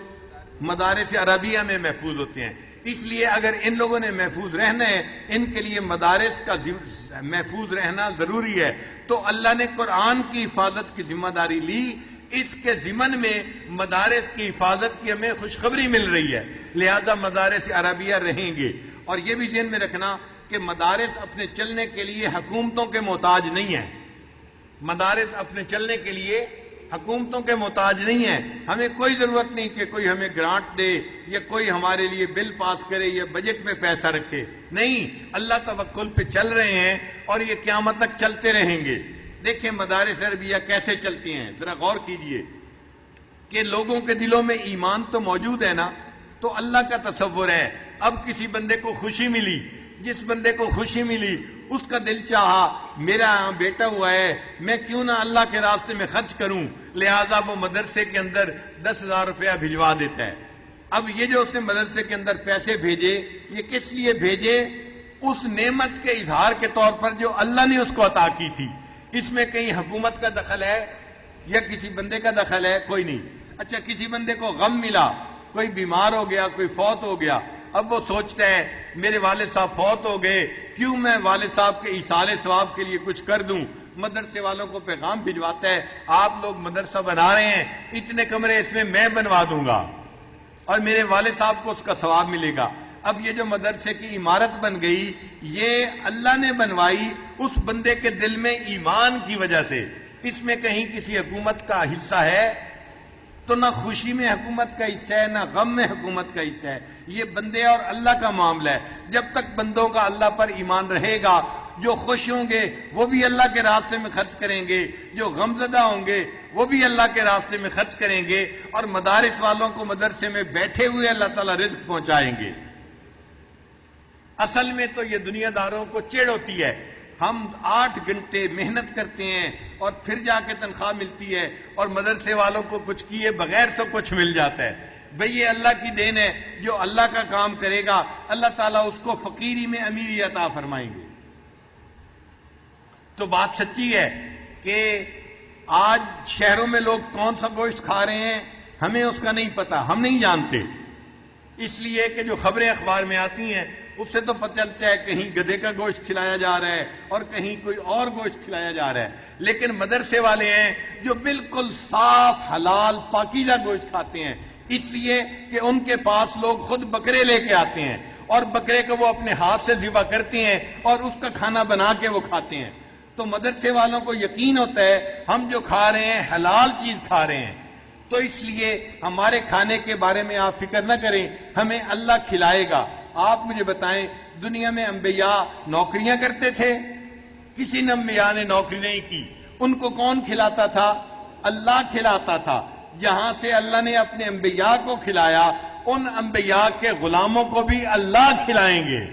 مدارس عربیہ میں محفوظ ہوتے ہیں. اس لیے اگر ان لوگوں نے محفوظ رہنا ہے، ان کے لیے مدارس کا محفوظ رہنا ضروری ہے. تو اللہ نے قرآن کی حفاظت کی ذمہ داری لی. اس کے ضمن میں مدارس کی حفاظت کی ہمیں خوشخبری مل رہی ہے، لہذا مدارس عربیہ رہیں گے. اور یہ بھی ذہن میں رکھنا کہ مدارس اپنے چلنے کے لیے حکومتوں کے محتاج نہیں ہیں. مدارس اپنے چلنے کے لیے حکومتوں کے محتاج نہیں ہیں. ہمیں کوئی ضرورت نہیں کہ کوئی ہمیں گرانٹ دے یا کوئی ہمارے لیے بل پاس کرے یا بجٹ میں پیسہ رکھے. نہیں، اللہ توکل پہ چل رہے ہیں اور یہ قیامت تک چلتے رہیں گے. دیکھیں مدارس عربیہ کیسے چلتی ہیں، ذرا غور کیجئے کہ لوگوں کے دلوں میں ایمان تو موجود ہے نا، تو اللہ کا تصور ہے. اب کسی بندے کو خوشی ملی، جس بندے کو خوشی ملی اس کا دل چاہا میرا بیٹا ہوا ہے، میں کیوں نہ اللہ کے راستے میں خرچ کروں، لہذا وہ مدرسے کے اندر 10,000 روپیہ بھجوا دیتا ہے. اب یہ جو اس نے مدرسے کے اندر پیسے بھیجے، یہ کس لیے بھیجے؟ اس نعمت کے اظہار کے طور پر جو اللہ نے اس کو عطا کی تھی. اس میں کہیں حکومت کا دخل ہے یا کسی بندے کا دخل ہے؟ کوئی نہیں. اچھا، کسی بندے کو غم ملا، کوئی بیمار ہو گیا، کوئی فوت ہو گیا. اب وہ سوچتا ہے میرے والد صاحب فوت ہو گئے، کیوں میں والد صاحب کے ایصال ثواب کے لیے کچھ کر دوں. مدرسے والوں کو پیغام بھجواتا ہے آپ لوگ مدرسہ بنا رہے ہیں، اتنے کمرے اس میں بنوا دوں گا اور میرے والد صاحب کو اس کا ثواب ملے گا. اب یہ جو مدرسے کی عمارت بن گئی یہ اللہ نے بنوائی اس بندے کے دل میں ایمان کی وجہ سے. اس میں کہیں کسی حکومت کا حصہ ہے؟ تو نہ خوشی میں حکومت کا حصہ ہے، نہ غم میں حکومت کا حصہ ہے. یہ بندے اور اللہ کا معاملہ ہے. جب تک بندوں کا اللہ پر ایمان رہے گا، جو خوش ہوں گے وہ بھی اللہ کے راستے میں خرچ کریں گے، جو غمزدہ ہوں گے وہ بھی اللہ کے راستے میں خرچ کریں گے، اور مدارس والوں کو مدرسے میں بیٹھے ہوئے اللہ تعالیٰ رزق پہنچائیں گے. اصل میں تو یہ دنیا داروں کو چڑ ہوتی ہے. ہم 8 گھنٹے محنت کرتے ہیں اور پھر جا کے تنخواہ ملتی ہے، اور مدرسے والوں کو کچھ کیے بغیر تو کچھ مل جاتا ہے. بھئی یہ اللہ کی دین ہے. جو اللہ کا کام کرے گا اللہ تعالیٰ اس کو فقیری میں امیری عطا فرمائیں گے. تو بات سچی ہے کہ آج شہروں میں لوگ کون سا گوشت کھا رہے ہیں ہمیں اس کا نہیں پتا، ہم نہیں جانتے. اس لیے کہ جو خبریں اخبار میں آتی ہیں اس سے تو پتہ چلتا ہے کہیں گدھے کا گوشت کھلایا جا رہا ہے اور کہیں کوئی اور گوشت کھلایا جا رہا ہے، لیکن مدرسے والے ہیں جو بالکل صاف حلال پاکیزہ گوشت کھاتے ہیں، اس لیے کہ ان کے پاس لوگ خود بکرے لے کے آتے ہیں اور بکرے کو وہ اپنے ہاتھ سے ذبح کرتے ہیں اور اس کا کھانا بنا کے وہ کھاتے ہیں۔ تو مدرسے والوں کو یقین ہوتا ہے ہم جو کھا رہے ہیں حلال چیز کھا رہے ہیں، تو اس لیے ہمارے کھانے کے بارے میں آپ فکر نہ کریں، ہمیں اللہ کھلائے گا۔ آپ مجھے بتائیں دنیا میں انبیاء نوکریاں کرتے تھے؟ کسی نے انبیاء نے نوکری نہیں کی، ان کو کون کھلاتا تھا؟ اللہ کھلاتا تھا۔ جہاں سے اللہ نے اپنے انبیاء کو کھلایا، ان انبیاء کے غلاموں کو بھی اللہ کھلائیں گے۔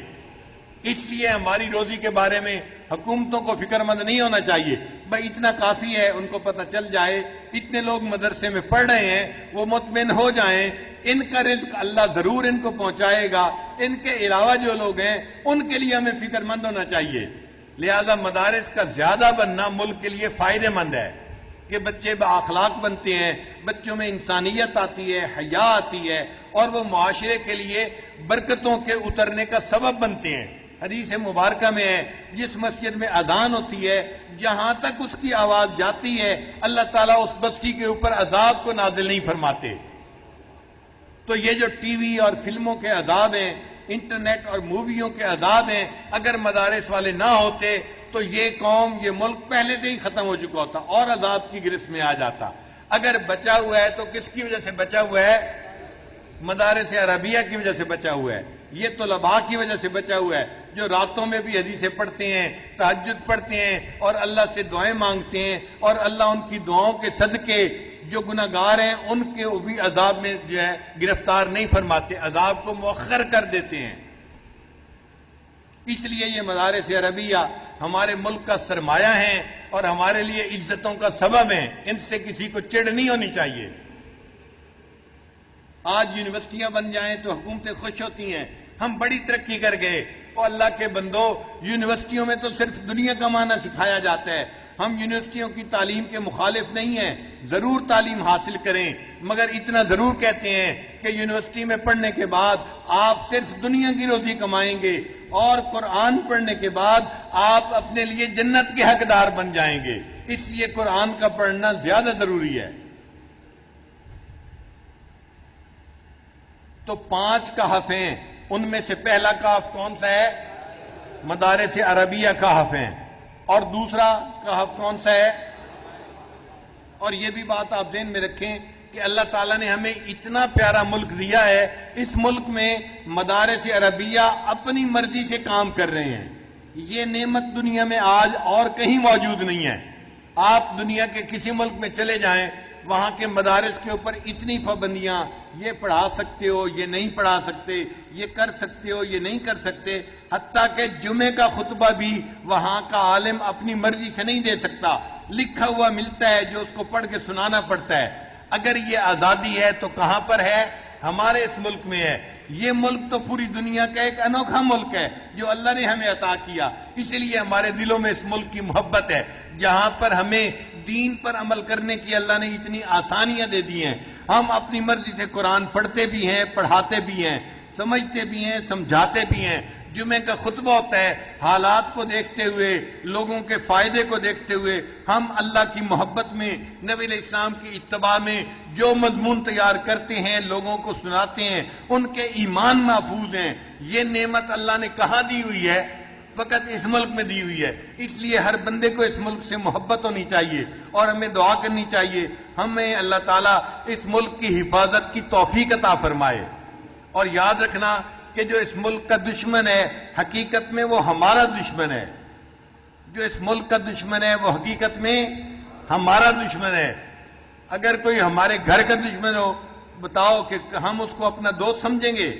اس لیے ہماری روزی کے بارے میں حکومتوں کو فکر مند نہیں ہونا چاہیے، بھائی اتنا کافی ہے، ان کو پتہ چل جائے اتنے لوگ مدرسے میں پڑھ رہے ہیں، وہ مطمئن ہو جائیں، ان کا رزق اللہ ضرور ان کو پہنچائے گا، ان کے علاوہ جو لوگ ہیں ان کے لیے ہمیں فکر مند ہونا چاہیے۔ لہذا مدارس کا زیادہ بننا ملک کے لیے فائدہ مند ہے کہ بچے بااخلاق بنتے ہیں، بچوں میں انسانیت آتی ہے، حیا آتی ہے، اور وہ معاشرے کے لیے برکتوں کے اترنے کا سبب بنتے ہیں۔ حدیث مبارکہ میں ہے جس مسجد میں اذان ہوتی ہے جہاں تک اس کی آواز جاتی ہے اللہ تعالیٰ اس بستی کے اوپر عذاب کو نازل نہیں فرماتے۔ تو یہ جو ٹی وی اور فلموں کے عذاب ہیں، انٹرنیٹ اور موویوں کے عذاب ہیں، اگر مدارس والے نہ ہوتے تو یہ قوم، یہ ملک پہلے سے ہی ختم ہو چکا ہوتا اور عذاب کی گرفت میں آ جاتا۔ اگر بچا ہوا ہے تو کس کی وجہ سے بچا ہوا ہے؟ مدارس عربیہ کی وجہ سے بچا ہوا ہے، یہ طلباء کی وجہ سے بچا ہوا ہے جو راتوں میں بھی حدیثیں پڑھتے ہیں، تہجد پڑھتے ہیں اور اللہ سے دعائیں مانگتے ہیں، اور اللہ ان کی دعاؤں کے صدقے جو گناہگار ہیں ان کے بھی عذاب میں جو ہے گرفتار نہیں فرماتے، عذاب کو مؤخر کر دیتے ہیں۔ اس لیے یہ مدارس عربیہ ہمارے ملک کا سرمایہ ہیں اور ہمارے لیے عزتوں کا سبب ہیں، ان سے کسی کو چڑ نہیں ہونی چاہیے۔ آج یونیورسٹیاں بن جائیں تو حکومتیں خوش ہوتی ہیں، ہم بڑی ترقی کر گئے۔ اور اللہ کے بندو، یونیورسٹیوں میں تو صرف دنیا کمانا سکھایا جاتا ہے۔ ہم یونیورسٹیوں کی تعلیم کے مخالف نہیں ہیں، ضرور تعلیم حاصل کریں، مگر اتنا ضرور کہتے ہیں کہ یونیورسٹی میں پڑھنے کے بعد آپ صرف دنیا کی روزی کمائیں گے اور قرآن پڑھنے کے بعد آپ اپنے لیے جنت کے حقدار بن جائیں گے، اس لیے قرآن کا پڑھنا زیادہ ضروری ہے۔ تو 5 کہف ہیں، ان میں سے پہلا کہف کون سا ہے؟ مدارس عربیہ کہف ہیں، اور دوسرا کہف کون سا ہے؟ اور یہ بھی بات آپ ذہن میں رکھیں کہ اللہ تعالیٰ نے ہمیں اتنا پیارا ملک دیا ہے، اس ملک میں مدارس عربیہ اپنی مرضی سے کام کر رہے ہیں۔ یہ نعمت دنیا میں آج اور کہیں موجود نہیں ہے۔ آپ دنیا کے کسی ملک میں چلے جائیں، وہاں کے مدارس کے اوپر اتنی پابندیاں، یہ پڑھا سکتے ہو، یہ نہیں پڑھا سکتے، یہ کر سکتے ہو، یہ نہیں کر سکتے، حتیٰ کہ جمعے کا خطبہ بھی وہاں کا عالم اپنی مرضی سے نہیں دے سکتا، لکھا ہوا ملتا ہے جو اس کو پڑھ کے سنانا پڑتا ہے۔ اگر یہ آزادی ہے تو کہاں پر ہے؟ ہمارے اس ملک میں ہے۔ یہ ملک تو پوری دنیا کا ایک انوکھا ملک ہے جو اللہ نے ہمیں عطا کیا، اس لیے ہمارے دلوں میں اس ملک کی محبت ہے، جہاں پر ہمیں دین پر عمل کرنے کی اللہ نے اتنی آسانیاں دے دی ہیں۔ ہم اپنی مرضی سے قرآن پڑھتے بھی ہیں، پڑھاتے بھی ہیں، سمجھتے بھی ہیں، سمجھاتے بھی ہیں۔ جمعے کا خطبہ ہوتا ہے، حالات کو دیکھتے ہوئے، لوگوں کے فائدے کو دیکھتے ہوئے ہم اللہ کی محبت میں، نبی علیہ السلام کی اتباع میں جو مضمون تیار کرتے ہیں، لوگوں کو سناتے ہیں، ان کے ایمان محفوظ ہیں۔ یہ نعمت اللہ نے کہاں دی ہوئی ہے؟ فقط اس ملک میں دی ہوئی ہے۔ اس لیے ہر بندے کو اس ملک سے محبت ہونی چاہیے اور ہمیں دعا کرنی چاہیے ہمیں اللہ تعالیٰ اس ملک کی حفاظت کی توفیق عطا فرمائے۔ اور یاد رکھنا کہ جو اس ملک کا دشمن ہے حقیقت میں وہ ہمارا دشمن ہے، جو اس ملک کا دشمن ہے وہ حقیقت میں ہمارا دشمن ہے۔ اگر کوئی ہمارے گھر کا دشمن ہو، بتاؤ کہ ہم اس کو اپنا دوست سمجھیں گے؟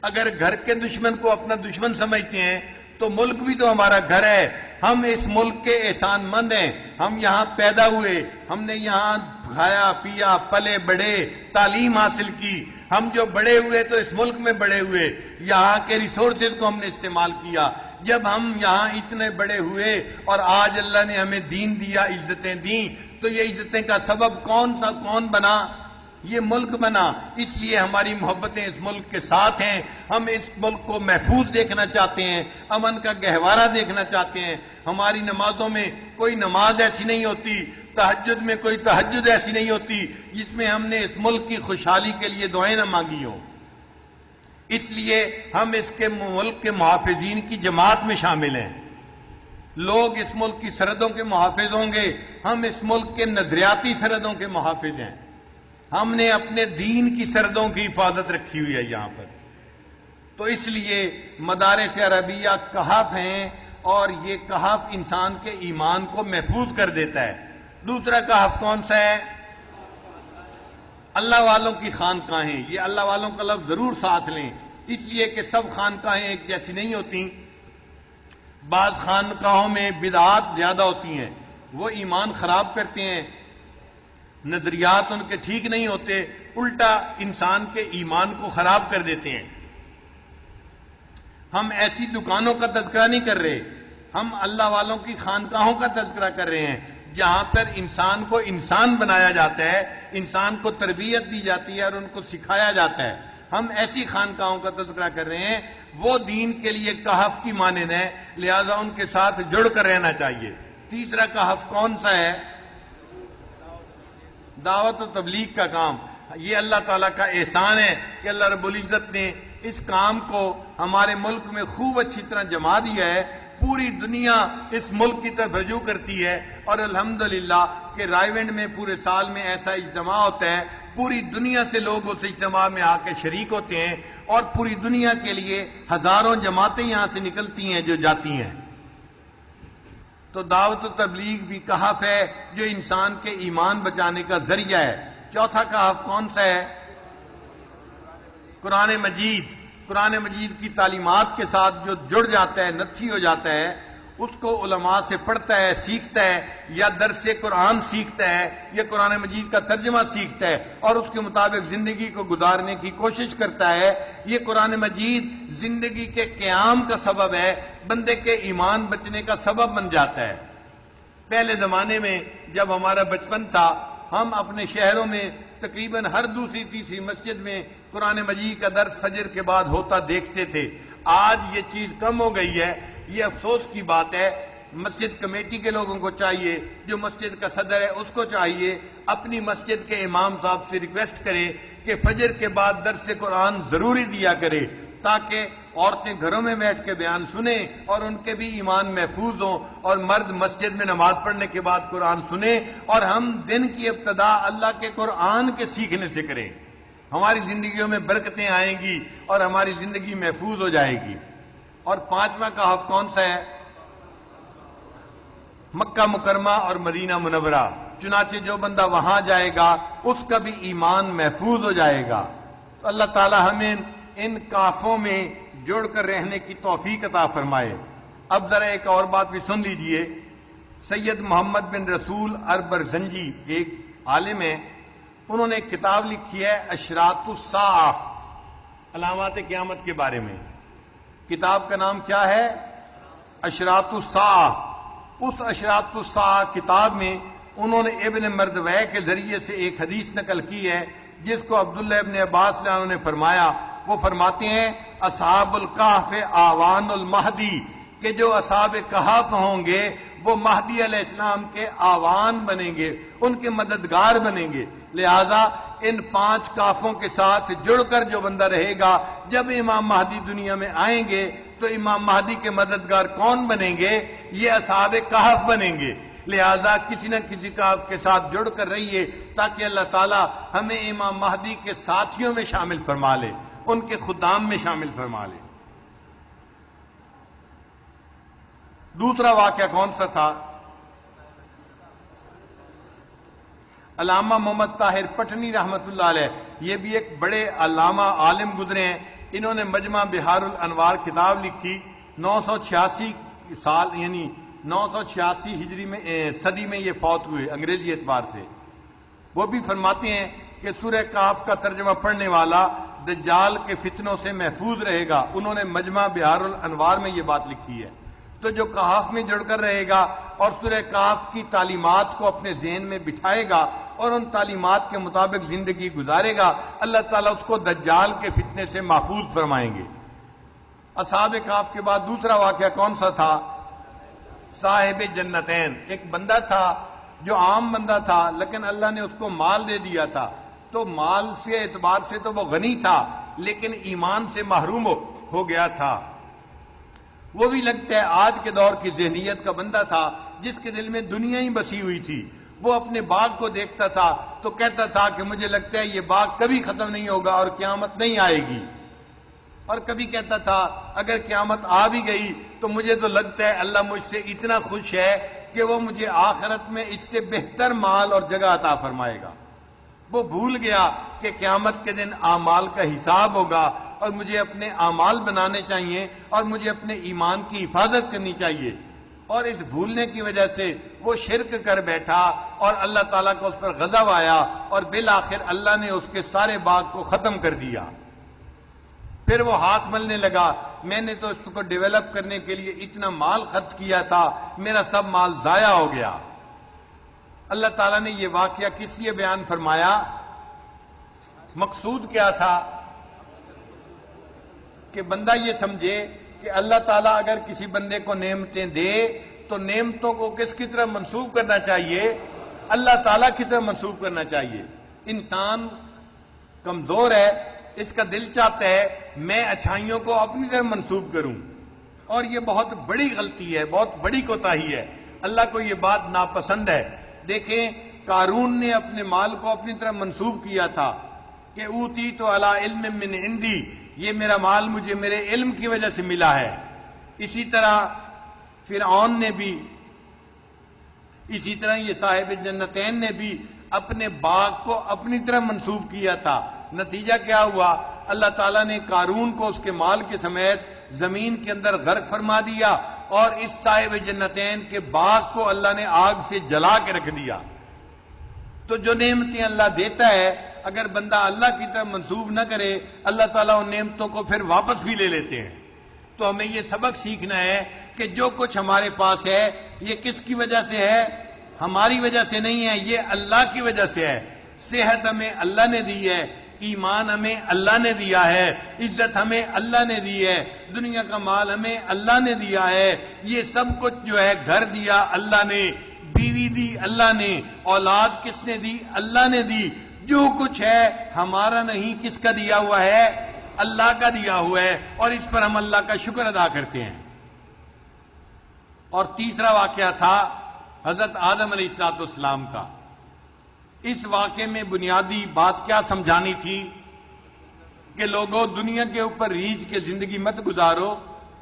اگر گھر کے دشمن کو اپنا دشمن سمجھتے ہیں تو ملک بھی تو ہمارا گھر ہے۔ ہم اس ملک کے احسان مند ہیں، ہم یہاں پیدا ہوئے، ہم نے یہاں کھایا پیا، پلے بڑھے، تعلیم حاصل کی، ہم جو بڑے ہوئے تو اس ملک میں بڑے ہوئے، یہاں کے ریسورسز کو ہم نے استعمال کیا۔ جب ہم یہاں اتنے بڑے ہوئے اور آج اللہ نے ہمیں دین دیا، عزتیں دیں، تو یہ عزتیں کا سبب کون بنا؟ یہ ملک بنا اس لیے ہماری محبتیں اس ملک کے ساتھ ہیں. ہم اس ملک کو محفوظ دیکھنا چاہتے ہیں, امن کا گہوارہ دیکھنا چاہتے ہیں. ہماری نمازوں میں کوئی نماز ایسی نہیں ہوتی, تہجد میں کوئی تہجد ایسی نہیں ہوتی جس میں ہم نے اس ملک کی خوشحالی کے لیے دعائیں نہ مانگی ہوں. اس لیے ہم اس کے ملک کے محافظین کی جماعت میں شامل ہیں. لوگ اس ملک کی سرحدوں کے محافظ ہوں گے, ہم اس ملک کے نظریاتی سرحدوں کے محافظ ہیں. ہم نے اپنے دین کی سرحدوں کی حفاظت رکھی ہوئی ہے یہاں پر. تو اس لیے مدارس عربیہ کہف ہیں, اور یہ کہف انسان کے ایمان کو محفوظ کر دیتا ہے. دوسرا کہف کون سا ہے؟ اللہ والوں کی خانقاہیں. یہ اللہ والوں کا لفظ ضرور ساتھ لیں, اس لیے کہ سب خانقاہیں ایک جیسی نہیں ہوتی. بعض خانقاہوں میں بدعات زیادہ ہوتی ہیں, وہ ایمان خراب کرتے ہیں, نظریات ان کے ٹھیک نہیں ہوتے, الٹا انسان کے ایمان کو خراب کر دیتے ہیں. ہم ایسی دکانوں کا تذکرہ نہیں کر رہے, ہم اللہ والوں کی خانقاہوں کا تذکرہ کر رہے ہیں جہاں پر انسان کو انسان بنایا جاتا ہے, انسان کو تربیت دی جاتی ہے اور ان کو سکھایا جاتا ہے. ہم ایسی خانقاہوں کا تذکرہ کر رہے ہیں, وہ دین کے لیے کہف کی مانند ہے, لہذا ان کے ساتھ جڑ کر رہنا چاہیے. تیسرا کہف کون سا ہے؟ دعوت و تبلیغ کا کام. یہ اللہ تعالیٰ کا احسان ہے کہ اللہ رب العزت نے اس کام کو ہمارے ملک میں خوب اچھی طرح جما دیا ہے. پوری دنیا اس ملک کی طرف رجوع کرتی ہے, اور الحمدللہ کہ رائے ونڈ میں پورے سال میں ایسا اجتماع ہوتا ہے, پوری دنیا سے لوگ اس اجتماع میں آ کے شریک ہوتے ہیں, اور پوری دنیا کے لیے ہزاروں جماعتیں یہاں سے نکلتی ہیں جو جاتی ہیں. تو دعوت و تبلیغ بھی کہف ہے جو انسان کے ایمان بچانے کا ذریعہ ہے. چوتھا کہف کون سا ہے؟ قرآن مجید. قرآن مجید کی تعلیمات کے ساتھ جو جڑ جاتا ہے, نتھی ہو جاتا ہے, اس کو علماء سے پڑھتا ہے, سیکھتا ہے, یا درس قرآن سیکھتا ہے, یا قرآن مجید کا ترجمہ سیکھتا ہے اور اس کے مطابق زندگی کو گزارنے کی کوشش کرتا ہے. یہ قرآن مجید زندگی کے قیام کا سبب ہے, بندے کے ایمان بچنے کا سبب بن جاتا ہے. پہلے زمانے میں جب ہمارا بچپن تھا, ہم اپنے شہروں میں تقریباً ہر دوسری تیسری مسجد میں قرآن مجید کا درس فجر کے بعد ہوتا دیکھتے تھے. آج یہ چیز کم ہو گئی ہے. یہ افسوس کی بات ہے. مسجد کمیٹی کے لوگوں کو چاہیے, جو مسجد کا صدر ہے اس کو چاہیے اپنی مسجد کے امام صاحب سے ریکویسٹ کرے کہ فجر کے بعد درس قرآن ضروری دیا کرے, تاکہ عورتیں گھروں میں بیٹھ کے بیان سنیں اور ان کے بھی ایمان محفوظ ہوں, اور مرد مسجد میں نماز پڑھنے کے بعد قرآن سنیں, اور ہم دن کی ابتدا اللہ کے قرآن کے سیکھنے سے کریں. ہماری زندگیوں میں برکتیں آئیں گی اور ہماری زندگی محفوظ ہو جائے گی. اور پانچواں کہف کون سا ہے؟ مکہ مکرمہ اور مدینہ منورہ. چنانچہ جو بندہ وہاں جائے گا اس کا بھی ایمان محفوظ ہو جائے گا. تو اللہ تعالی ہمیں ان کافوں میں جڑ کر رہنے کی توفیق عطا فرمائے. اب ذرا ایک اور بات بھی سن لیجئے. سید محمد بن رسول اربرزنجی ایک عالم ہیں, انہوں نے ایک کتاب لکھی ہے اشراط الساعہ, علامات قیامت کے بارے میں. کتاب کا نام کیا ہے؟ اشراط الساعہ. اس اشراط الساعہ کتاب میں انہوں نے ابن مردویہ کے ذریعے سے ایک حدیث نقل کی ہے جس کو عبداللہ ابن عباس نے فرمایا. وہ فرماتے ہیں اصحاب الکہف آوان المہدی, کہ جو اصحاب کہف ہوں گے وہ مہدی علیہ السلام کے آوان بنیں گے, ان کے مددگار بنیں گے. لہذا ان 5 کافوں کے ساتھ جڑ کر جو بندہ رہے گا, جب امام مہدی دنیا میں آئیں گے تو امام مہدی کے مددگار کون بنیں گے؟ یہ اصحاب کہف بنیں گے. لہذا کسی نہ کسی کہف کے ساتھ جڑ کر رہیے تاکہ اللہ تعالی ہمیں امام مہدی کے ساتھیوں میں شامل فرما لے, ان کے خدام میں شامل فرما لے. دوسرا واقعہ کون سا تھا؟ علامہ محمد طاہر پٹنی رحمت اللہ علیہ, یہ بھی ایک بڑے علامہ عالم گزرے ہیں. انہوں نے مجمع بہار الانوار کتاب لکھی. 986 سال یعنی 986 ہجری میں صدی میں یہ فوت ہوئے انگریزی اعتبار سے. وہ بھی فرماتے ہیں کہ سورہ کہف کا ترجمہ پڑھنے والا دجال کے فتنوں سے محفوظ رہے گا. انہوں نے مجمع بہار الانوار میں یہ بات لکھی ہے. تو جو کہف میں جڑ کر رہے گا اور سورہ کہف کی تعلیمات کو اپنے ذہن میں بٹھائے گا, اور ان تعلیمات کے مطابق زندگی گزارے گا، اللہ تعالیٰ اس کو دجال کے فتنے سے محفوظ فرمائیں گے۔ اصحاب کہف کے بعد دوسرا واقعہ کون سا تھا؟ صاحب جنتین، ایک بندہ تھا جو عام بندہ تھا لیکن اللہ نے اس کو مال دے دیا تھا، تو مال سے اعتبار سے تو وہ غنی تھا لیکن ایمان سے محروم ہو گیا تھا۔ وہ بھی لگتا ہے آج کے دور کی ذہنیت کا بندہ تھا جس کے دل میں دنیا ہی بسی ہوئی تھی۔ وہ اپنے باغ کو دیکھتا تھا تو کہتا تھا کہ مجھے لگتا ہے یہ باغ کبھی ختم نہیں ہوگا اور قیامت نہیں آئے گی، اور کبھی کہتا تھا اگر قیامت آ بھی گئی تو مجھے تو لگتا ہے اللہ مجھ سے اتنا خوش ہے کہ وہ مجھے آخرت میں اس سے بہتر مال اور جگہ عطا فرمائے گا۔ وہ بھول گیا کہ قیامت کے دن اعمال کا حساب ہوگا اور مجھے اپنے اعمال بنانے چاہیے اور مجھے اپنے ایمان کی حفاظت کرنی چاہیے، اور اس بھولنے کی وجہ سے وہ شرک کر بیٹھا اور اللہ تعالیٰ کو اس پر غضب آیا اور بالآخر اللہ نے اس کے سارے باغ کو ختم کر دیا۔ پھر وہ ہاتھ ملنے لگا، میں نے تو اس کو ڈیولپ کرنے کے لیے اتنا مال خرچ کیا تھا، میرا سب مال ضائع ہو گیا۔ اللہ تعالیٰ نے یہ واقعہ کس لیے بیان فرمایا؟ مقصود کیا تھا؟ کہ بندہ یہ سمجھے کہ اللہ تعالیٰ اگر کسی بندے کو نعمتیں دے تو نعمتوں کو کس کی طرف منسوب کرنا چاہیے؟ اللہ تعالیٰ کی طرف منسوب کرنا چاہیے۔ انسان کمزور ہے، اس کا دل چاہتا ہے میں اچھائیوں کو اپنی طرف منسوب کروں، اور یہ بہت بڑی غلطی ہے، بہت بڑی کوتاہی ہے، اللہ کو یہ بات ناپسند ہے۔ دیکھیں قارون نے اپنے مال کو اپنی طرف منسوب کیا تھا کہ اوتی تو علی علم من عندی، یہ میرا مال مجھے میرے علم کی وجہ سے ملا ہے۔ اسی طرح فرعون نے بھی، اسی طرح یہ صاحب جنتین نے بھی اپنے باغ کو اپنی طرف منسوب کیا تھا۔ نتیجہ کیا ہوا؟ اللہ تعالیٰ نے قارون کو اس کے مال کے سمیت زمین کے اندر غرق فرما دیا اور اس صاحب جنتین کے باغ کو اللہ نے آگ سے جلا کے رکھ دیا۔ تو جو نعمتیں اللہ دیتا ہے اگر بندہ اللہ کی طرف منسوب نہ کرے، اللہ تعالیٰ ان نعمتوں کو پھر واپس بھی لے لیتے ہیں۔ تو ہمیں یہ سبق سیکھنا ہے کہ جو کچھ ہمارے پاس ہے یہ کس کی وجہ سے ہے؟ ہماری وجہ سے نہیں ہے، یہ اللہ کی وجہ سے ہے۔ صحت ہمیں اللہ نے دی ہے، ایمان ہمیں اللہ نے دیا ہے، عزت ہمیں اللہ نے دی ہے، دنیا کا مال ہمیں اللہ نے دیا ہے، یہ سب کچھ جو ہے، گھر دیا اللہ نے، بیوی دی اللہ نے، اولاد کس نے دی؟ اللہ نے دی۔ جو کچھ ہے ہمارا نہیں، کس کا دیا ہوا ہے؟ اللہ کا دیا ہوا ہے، اور اس پر ہم اللہ کا شکر ادا کرتے ہیں۔ اور تیسرا واقعہ تھا حضرت آدم علیہ السلام کا۔ اس واقعے میں بنیادی بات کیا سمجھانی تھی کہ لوگوں دنیا کے اوپر ریجھ کے زندگی مت گزارو،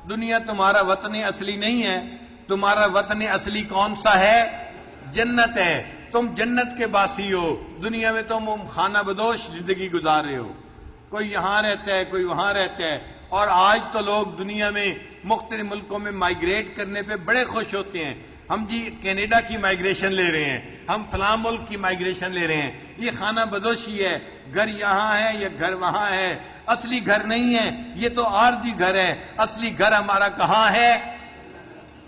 دنیا تمہارا وطن اصلی نہیں ہے، تمہارا وطن اصلی کون سا ہے؟ جنت ہے، تم جنت کے باسی ہو، دنیا میں تم خانہ بدوش زندگی گزار رہے ہو، کوئی یہاں رہتا ہے کوئی وہاں رہتا ہے، اور آج تو لوگ دنیا میں مختلف ملکوں میں مائیگریٹ کرنے پہ بڑے خوش ہوتے ہیں، ہم جی کینیڈا کی مائیگریشن لے رہے ہیں، ہم فلاں ملک کی مائیگریشن لے رہے ہیں، یہ خانہ بدوشی ہے، گھر یہاں ہے یا گھر وہاں ہے، اصلی گھر نہیں ہے، یہ تو عارضی گھر ہے، اصلی گھر ہمارا کہاں ہے؟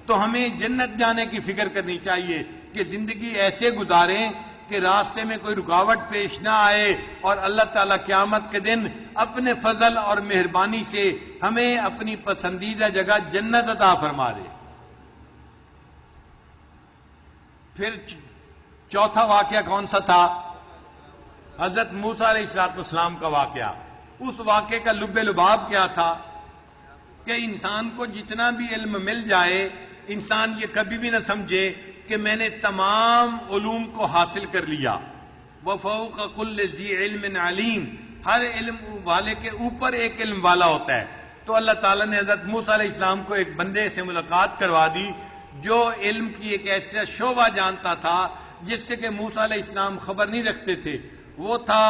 تو ہمیں جنت جانے کی فکر کرنی چاہیے کہ زندگی ایسے گزاریں کہ راستے میں کوئی رکاوٹ پیش نہ آئے اور اللہ تعالیٰ قیامت کے دن اپنے فضل اور مہربانی سے ہمیں اپنی پسندیدہ جگہ جنت عطا فرما دے۔ پھر چوتھا واقعہ کون سا تھا؟ حضرت موسیٰ علیہ السلام کا واقعہ۔ اس واقعے کا لب لباب کیا تھا کہ انسان کو جتنا بھی علم مل جائے، انسان یہ کبھی بھی نہ سمجھے کہ میں نے تمام علوم کو حاصل کر لیا۔ وَفَوْقَ كُلِّ ذِي عِلْمٍ عَلِيمٍ، ہر علم والے کے اوپر ایک علم والا ہوتا ہے۔ تو اللہ تعالیٰ نے حضرت موسیٰ علیہ السلام کو ایک بندے سے ملاقات کروا دی جو علم کی ایک ایسا شعبہ جانتا تھا جس سے کہ موسیٰ علیہ السلام خبر نہیں رکھتے تھے، وہ تھا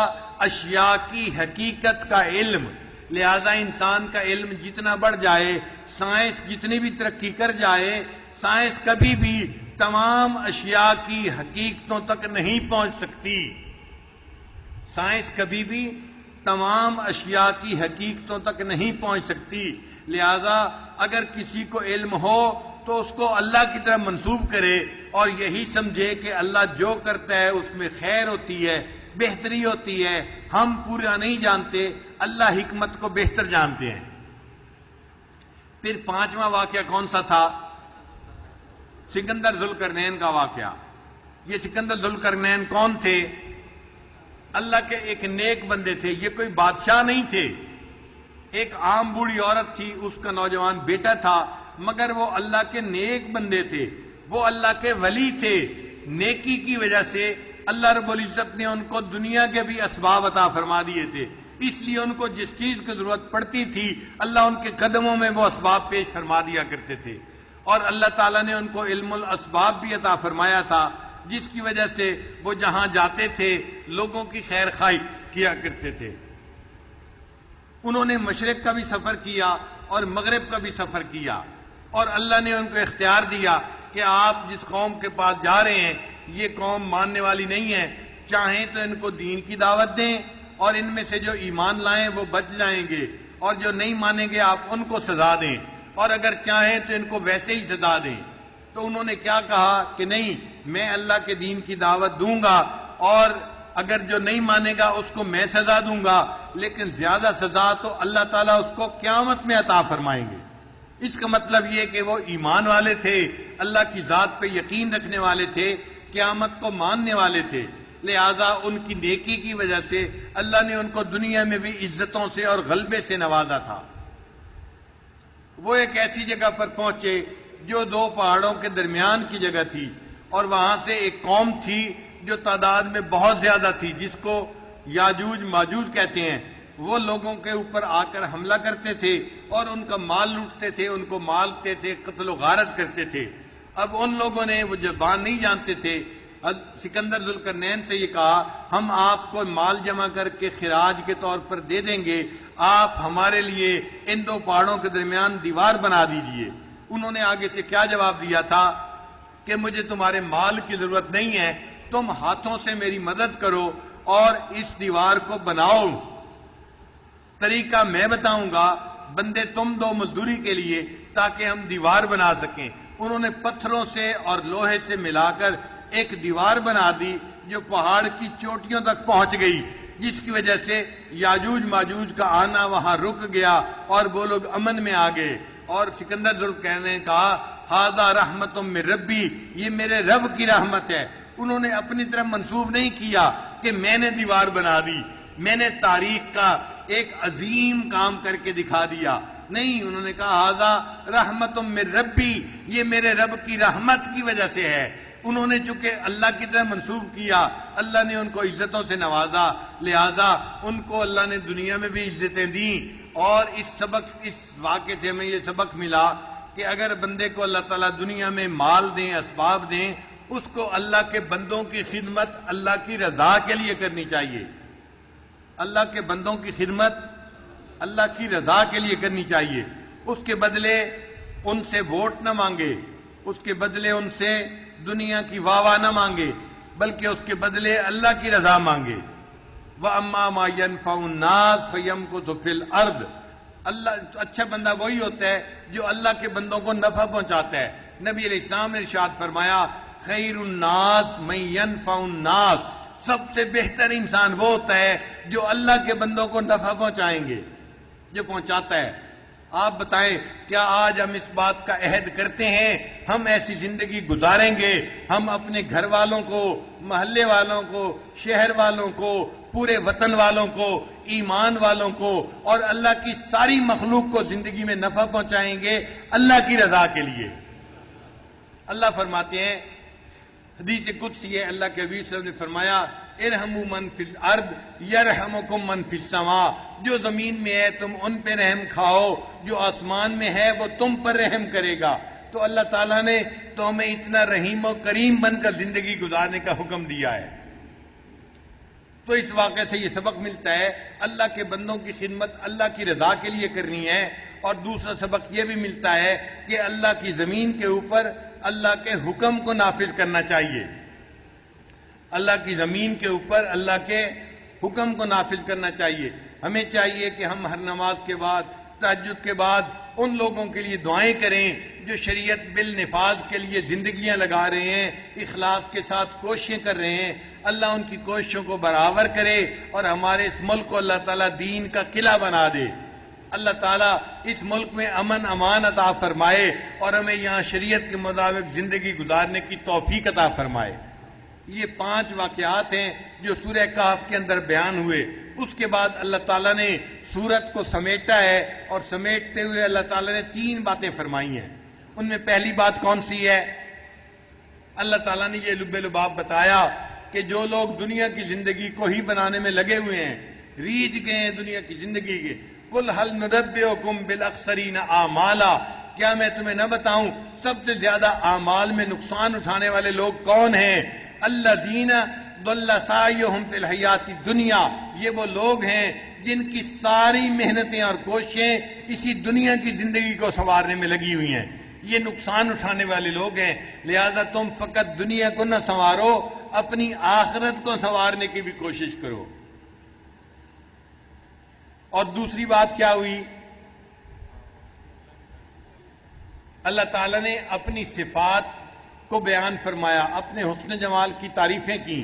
اشیاء کی حقیقت کا علم۔ لہذا انسان کا علم جتنا بڑھ جائے، سائنس جتنی بھی ترقی کر جائے، سائنس کبھی بھی تمام اشیاء کی حقیقتوں تک نہیں پہنچ سکتی۔ سائنس کبھی بھی تمام اشیاء کی حقیقتوں تک نہیں پہنچ سکتی۔ لہذا اگر کسی کو علم ہو تو اس کو اللہ کی طرف منسوب کرے اور یہی سمجھے کہ اللہ جو کرتا ہے اس میں خیر ہوتی ہے، بہتری ہوتی ہے، ہم پورا نہیں جانتے، اللہ حکمت کو بہتر جانتے ہیں۔ پھر 5واں واقعہ کون سا تھا؟ سکندر ذوالقرنین کا واقعہ۔ یہ سکندر ذوالقرنین کون تھے؟ اللہ کے ایک نیک بندے تھے، یہ کوئی بادشاہ نہیں تھے، ایک عام بوڑھی عورت تھی، اس کا نوجوان بیٹا تھا، مگر وہ اللہ کے نیک بندے تھے، وہ اللہ کے ولی تھے۔ نیکی کی وجہ سے اللہ رب العزت نے ان کو دنیا کے بھی اسباب عطا فرما دیے تھے، اس لیے ان کو جس چیز کی ضرورت پڑتی تھی اللہ ان کے قدموں میں وہ اسباب پیش فرما دیا کرتے تھے، اور اللہ تعالیٰ نے ان کو علم الاسباب بھی عطا فرمایا تھا، جس کی وجہ سے وہ جہاں جاتے تھے لوگوں کی خیر خواہی کیا کرتے تھے۔ انہوں نے مشرق کا بھی سفر کیا اور مغرب کا بھی سفر کیا، اور اللہ نے ان کو اختیار دیا کہ آپ جس قوم کے پاس جا رہے ہیں یہ قوم ماننے والی نہیں ہے، چاہیں تو ان کو دین کی دعوت دیں اور ان میں سے جو ایمان لائیں وہ بچ جائیں گے، اور جو نہیں مانیں گے آپ ان کو سزا دیں، اور اگر چاہیں تو ان کو ویسے ہی سزا دیں۔ تو انہوں نے کیا کہا کہ نہیں، میں اللہ کے دین کی دعوت دوں گا، اور اگر جو نہیں مانے گا اس کو میں سزا دوں گا، لیکن زیادہ سزا تو اللہ تعالیٰ اس کو قیامت میں عطا فرمائیں گے۔ اس کا مطلب یہ کہ وہ ایمان والے تھے، اللہ کی ذات پہ یقین رکھنے والے تھے، قیامت کو ماننے والے تھے، لہذا ان کی نیکی کی وجہ سے اللہ نے ان کو دنیا میں بھی عزتوں سے اور غلبے سے نوازا تھا۔ وہ ایک ایسی جگہ پر پہنچے جو دو پہاڑوں کے درمیان کی جگہ تھی، اور وہاں سے ایک قوم تھی جو تعداد میں بہت زیادہ تھی، جس کو یاجوج ماجوج کہتے ہیں۔ وہ لوگوں کے اوپر آ کر حملہ کرتے تھے اور ان کا مال لوٹتے تھے، ان کو مارتے تھے، قتل و غارت کرتے تھے۔ اب ان لوگوں نے، وہ زبان نہیں جانتے تھے، سکندر ذوالقرنین سے یہ کہا ہم آپ کو مال جمع کر کے خراج کے طور پر دے دیں گے، آپ ہمارے لیے ان دو پہاڑوں کے درمیان دیوار بنا دیجئے۔ انہوں نے آگے سے کیا جواب دیا تھا کہ مجھے تمہارے مال کی ضرورت نہیں ہے، تم ہاتھوں سے میری مدد کرو اور اس دیوار کو بناؤ، طریقہ میں بتاؤں گا، بندے تم دو مزدوری کے لیے تاکہ ہم دیوار بنا سکیں۔ انہوں نے پتھروں سے اور لوہے سے ملا کر ایک دیوار بنا دی جو پہاڑ کی چوٹیوں تک پہنچ گئی، جس کی وجہ سے یاجوج ماجوج کا آنا وہاں رک گیا اور وہ لوگ امن میں آ گئے۔ اور سکندر ذوالقرنین نے کہا ھذا رحمت من ربی، یہ میرے رب کی رحمت ہے۔ انہوں نے اپنی طرف منسوب نہیں کیا کہ میں نے دیوار بنا دی، میں نے تاریخ کا ایک عظیم کام کر کے دکھا دیا، نہیں، انہوں نے کہا ھذا رحمت من ربی، یہ میرے رب کی رحمت کی وجہ سے ہے۔ انہوں نے چونکہ اللہ کی طرف منسوب کیا، اللہ نے ان کو عزتوں سے نوازا، لہذا ان کو اللہ نے دنیا میں بھی عزتیں دیں۔ اور اس واقعے سے ہمیں یہ سبق ملا کہ اگر بندے کو اللہ تعالیٰ دنیا میں مال دیں، اسباب دیں، اس کو اللہ کے بندوں کی خدمت اللہ کی رضا کے لیے کرنی چاہیے۔ اللہ کے بندوں کی خدمت اللہ کی رضا کے لیے کرنی چاہیے، اس کے بدلے ان سے ووٹ نہ مانگے، اس کے بدلے ان سے دنیا کی واہ واہ نہ مانگے، بلکہ اس کے بدلے اللہ کی رضا مانگے۔ وَأَمَّا مَا يَنْفَعُ النَّاسَ فَيَمْكُثُ فِي الْأَرْضِ، اللہ اچھا بندہ وہی ہوتا ہے جو اللہ کے بندوں کو نفع پہنچاتا ہے۔ نبی علیہ السلام نے ارشاد فرمایا خیر الناس من ينفع الناس، سب سے بہتر انسان وہ ہوتا ہے جو اللہ کے بندوں کو نفع پہنچائیں گے، جو پہنچاتا ہے۔ آپ بتائیں کیا آج ہم اس بات کا عہد کرتے ہیں ہم ایسی زندگی گزاریں گے، ہم اپنے گھر والوں کو، محلے والوں کو، شہر والوں کو، پورے وطن والوں کو، ایمان والوں کو اور اللہ کی ساری مخلوق کو زندگی میں نفع پہنچائیں گے اللہ کی رضا کے لیے؟ اللہ فرماتے ہیں، حدیث قدسی ہے، اللہ کے حبیب صلی اللہ علیہ وسلم نے فرمایا ارحموا من فی الارض یرحمکم من فی السماء، جو زمین میں ہے تم ان پہ رحم کھاؤ، جو آسمان میں ہے وہ تم پر رحم کرے گا۔ تو اللہ تعالیٰ نے تو ہمیں اتنا رحیم و کریم بن کر زندگی گزارنے کا حکم دیا ہے۔ تو اس واقعے سے یہ سبق ملتا ہے اللہ کے بندوں کی خدمت اللہ کی رضا کے لیے کرنی ہے، اور دوسرا سبق یہ بھی ملتا ہے کہ اللہ کی زمین کے اوپر اللہ کے حکم کو نافذ کرنا چاہیے، اللہ کی زمین کے اوپر اللہ کے حکم کو نافذ کرنا چاہیے۔ ہمیں چاہیے کہ ہم ہر نماز کے بعد تہجد کے بعد ان لوگوں کے لیے دعائیں کریں جو شریعت بالنفاذ کے لیے زندگیاں لگا رہے ہیں، اخلاص کے ساتھ کوششیں کر رہے ہیں. اللہ ان کی کوششوں کو برابر کرے اور ہمارے اس ملک کو اللہ تعالیٰ دین کا قلعہ بنا دے. اللہ تعالیٰ اس ملک میں امن امان عطا فرمائے اور ہمیں یہاں شریعت کے مطابق زندگی گزارنے کی توفیق عطا فرمائے. یہ 5 واقعات ہیں جو سورہ کہف کے اندر بیان ہوئے. اس کے بعد اللہ تعالیٰ نے سورت کو سمیٹا ہے اور سمیٹتے ہوئے اللہ تعالیٰ نے 3 باتیں فرمائی ہیں. ان میں پہلی بات کون سی ہے؟ اللہ تعالیٰ نے یہ لب لباب بتایا کہ جو لوگ دنیا کی زندگی کو ہی بنانے میں لگے ہوئے ہیں، ریجھ گئے ہیں دنیا کی زندگی کے، قل هل ننبئکم بالاخسرین اعمالا، کیا میں تمہیں نہ بتاؤں سب سے زیادہ اعمال میں نقصان اٹھانے والے لوگ کون ہیں؟ الذین ضل سعیہم فی الحیات الدنیا، یہ وہ لوگ ہیں جن کی ساری محنتیں اور کوششیں اسی دنیا کی زندگی کو سنوارنے میں لگی ہوئی ہیں. یہ نقصان اٹھانے والے لوگ ہیں. لہذا تم فقط دنیا کو نہ سنوارو، اپنی آخرت کو سنوارنے کی بھی کوشش کرو. اور دوسری بات کیا ہوئی؟ اللہ تعالیٰ نے اپنی صفات کو بیان فرمایا، اپنے حسن جمال کی تعریفیں کی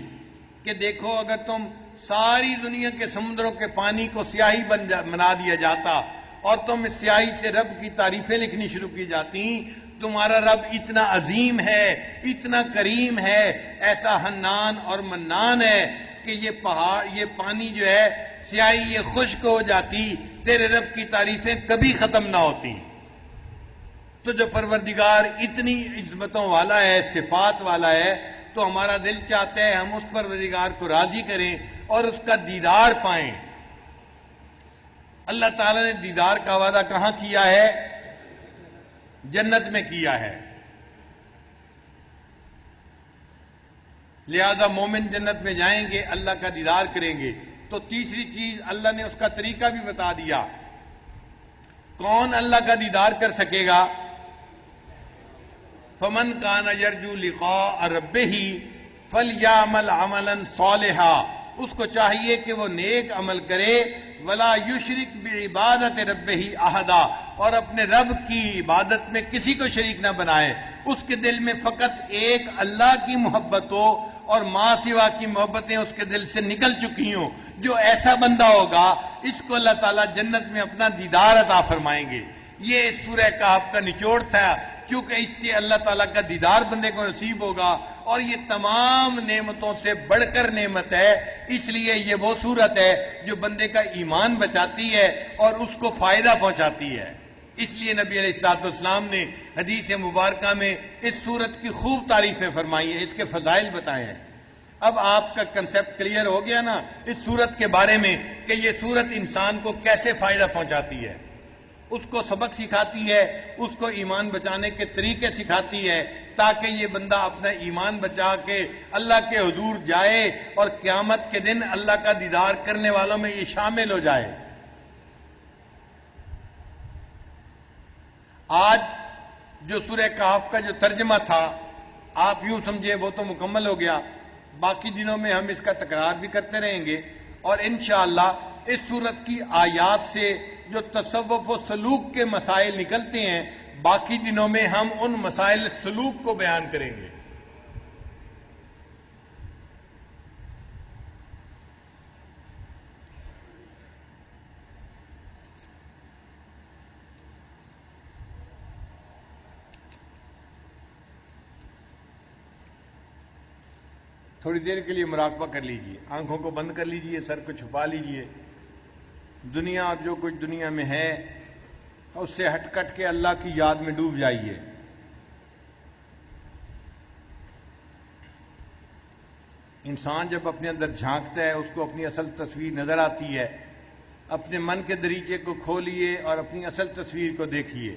کہ دیکھو اگر تم ساری دنیا کے سمندروں کے پانی کو سیاہی بنا دیا جاتا اور تم اس سیاہی سے رب کی تعریفیں لکھنی شروع کی جاتی، تمہارا رب اتنا عظیم ہے، اتنا کریم ہے، ایسا حنان اور منان ہے کہ یہ پہاڑ، یہ پانی جو ہے سیاہی یہ خشک ہو جاتی، تیرے رب کی تعریفیں کبھی ختم نہ ہوتی. تو جو پروردگار اتنی عظمتوں والا ہے، صفات والا ہے، تو ہمارا دل چاہتا ہے ہم اس پروردگار کو راضی کریں اور اس کا دیدار پائیں. اللہ تعالیٰ نے دیدار کا وعدہ کہاں کیا ہے؟ جنت میں کیا ہے. لہذا مومن جنت میں جائیں گے، اللہ کا دیدار کریں گے. تو تیسری چیز اللہ نے اس کا طریقہ بھی بتا دیا. کون اللہ کا دیدار کر سکے گا؟ فمن کان یرجو لقاء ربہ فلیعمل عملا صالحا، اس کو چاہیے کہ وہ نیک عمل کرے، ولا یشرک بعبادت ربہ احدا، اور اپنے رب کی عبادت میں کسی کو شریک نہ بنائے. اس کے دل میں فقط ایک اللہ کی محبت ہو اور ماں سوا کی محبتیں اس کے دل سے نکل چکی ہوں. جو ایسا بندہ ہوگا اس کو اللہ تعالیٰ جنت میں اپنا دیدار عطا فرمائیں گے. یہ اس سورہ کہف کا نچوڑ تھا، کیونکہ اس سے اللہ تعالیٰ کا دیدار بندے کو نصیب ہوگا اور یہ تمام نعمتوں سے بڑھ کر نعمت ہے. اس لیے یہ وہ صورت ہے جو بندے کا ایمان بچاتی ہے اور اس کو فائدہ پہنچاتی ہے. اس لیے نبی علیہ الصلوۃ والسلام نے حدیث مبارکہ میں اس صورت کی خوب تعریفیں فرمائی ہیں، اس کے فضائل بتائے ہیں. اب آپ کا کنسپٹ کلیئر ہو گیا نا اس صورت کے بارے میں کہ یہ صورت انسان کو کیسے فائدہ پہنچاتی ہے، اس کو سبق سکھاتی ہے، اس کو ایمان بچانے کے طریقے سکھاتی ہے تاکہ یہ بندہ اپنا ایمان بچا کے اللہ کے حضور جائے اور قیامت کے دن اللہ کا دیدار کرنے والوں میں یہ شامل ہو جائے. آج جو سورہ کہف کا جو ترجمہ تھا آپ یوں سمجھیں وہ تو مکمل ہو گیا. باقی دنوں میں ہم اس کا تکرار بھی کرتے رہیں گے اور انشاءاللہ اس سورت کی آیات سے جو تصوف و سلوک کے مسائل نکلتے ہیں باقی دنوں میں ہم ان مسائل سلوک کو بیان کریں گے. تھوڑی دیر کے لیے مراقبہ کر لیجئے، آنکھوں کو بند کر لیجئے، سر کو چھپا لیجئے. دنیا اور جو کچھ دنیا میں ہے اس سے ہٹ کٹ کے اللہ کی یاد میں ڈوب جائیے. انسان جب اپنے اندر جھانکتا ہے اس کو اپنی اصل تصویر نظر آتی ہے. اپنے من کے دریچے کو کھولیے اور اپنی اصل تصویر کو دیکھیے.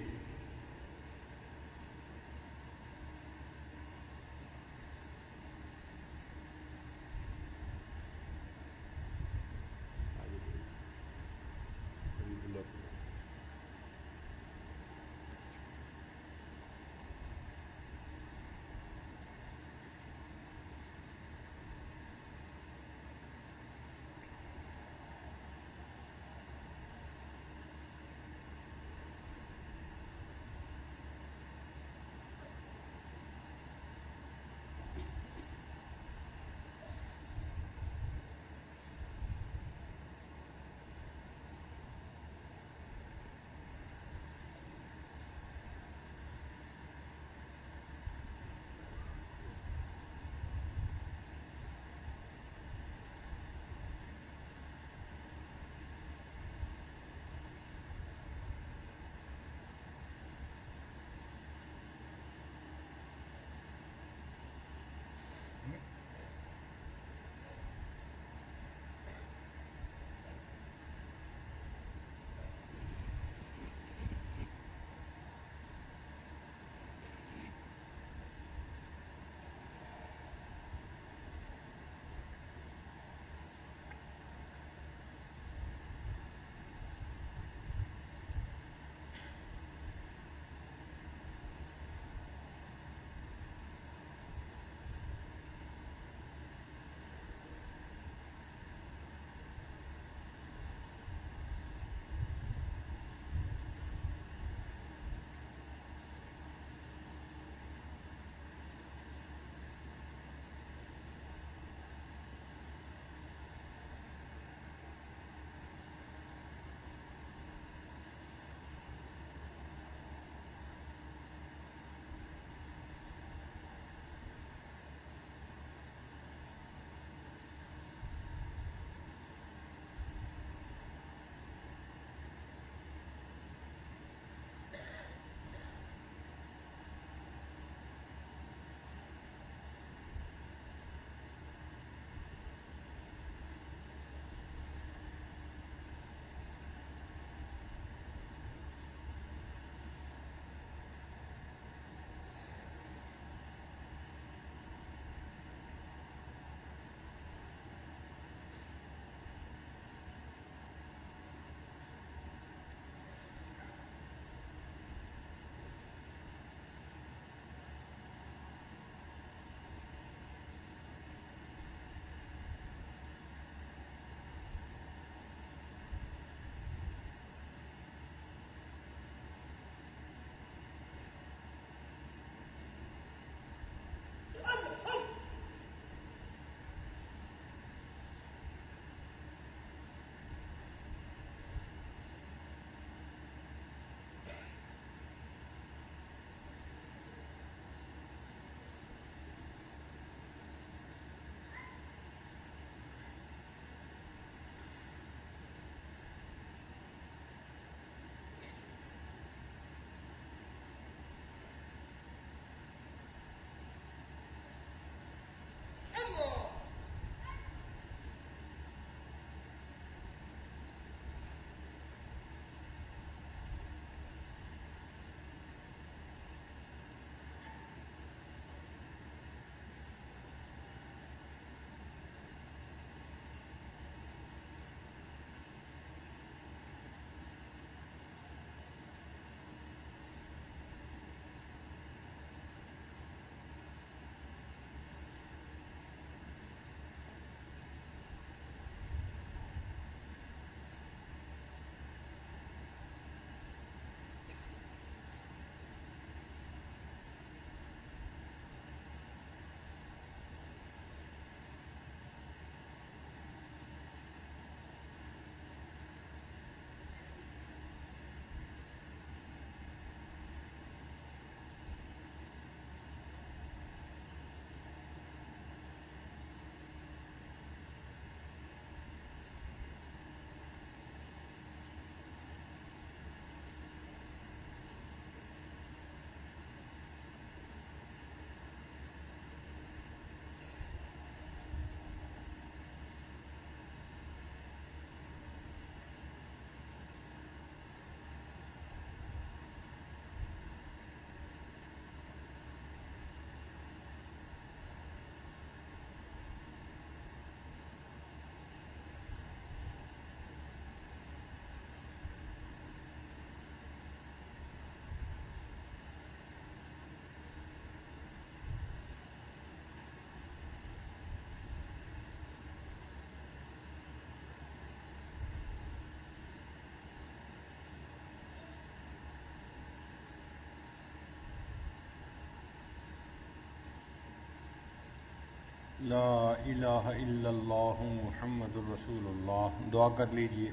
لا الہ الا اللہ محمد الرسول اللہ. دعا کر لیجئے.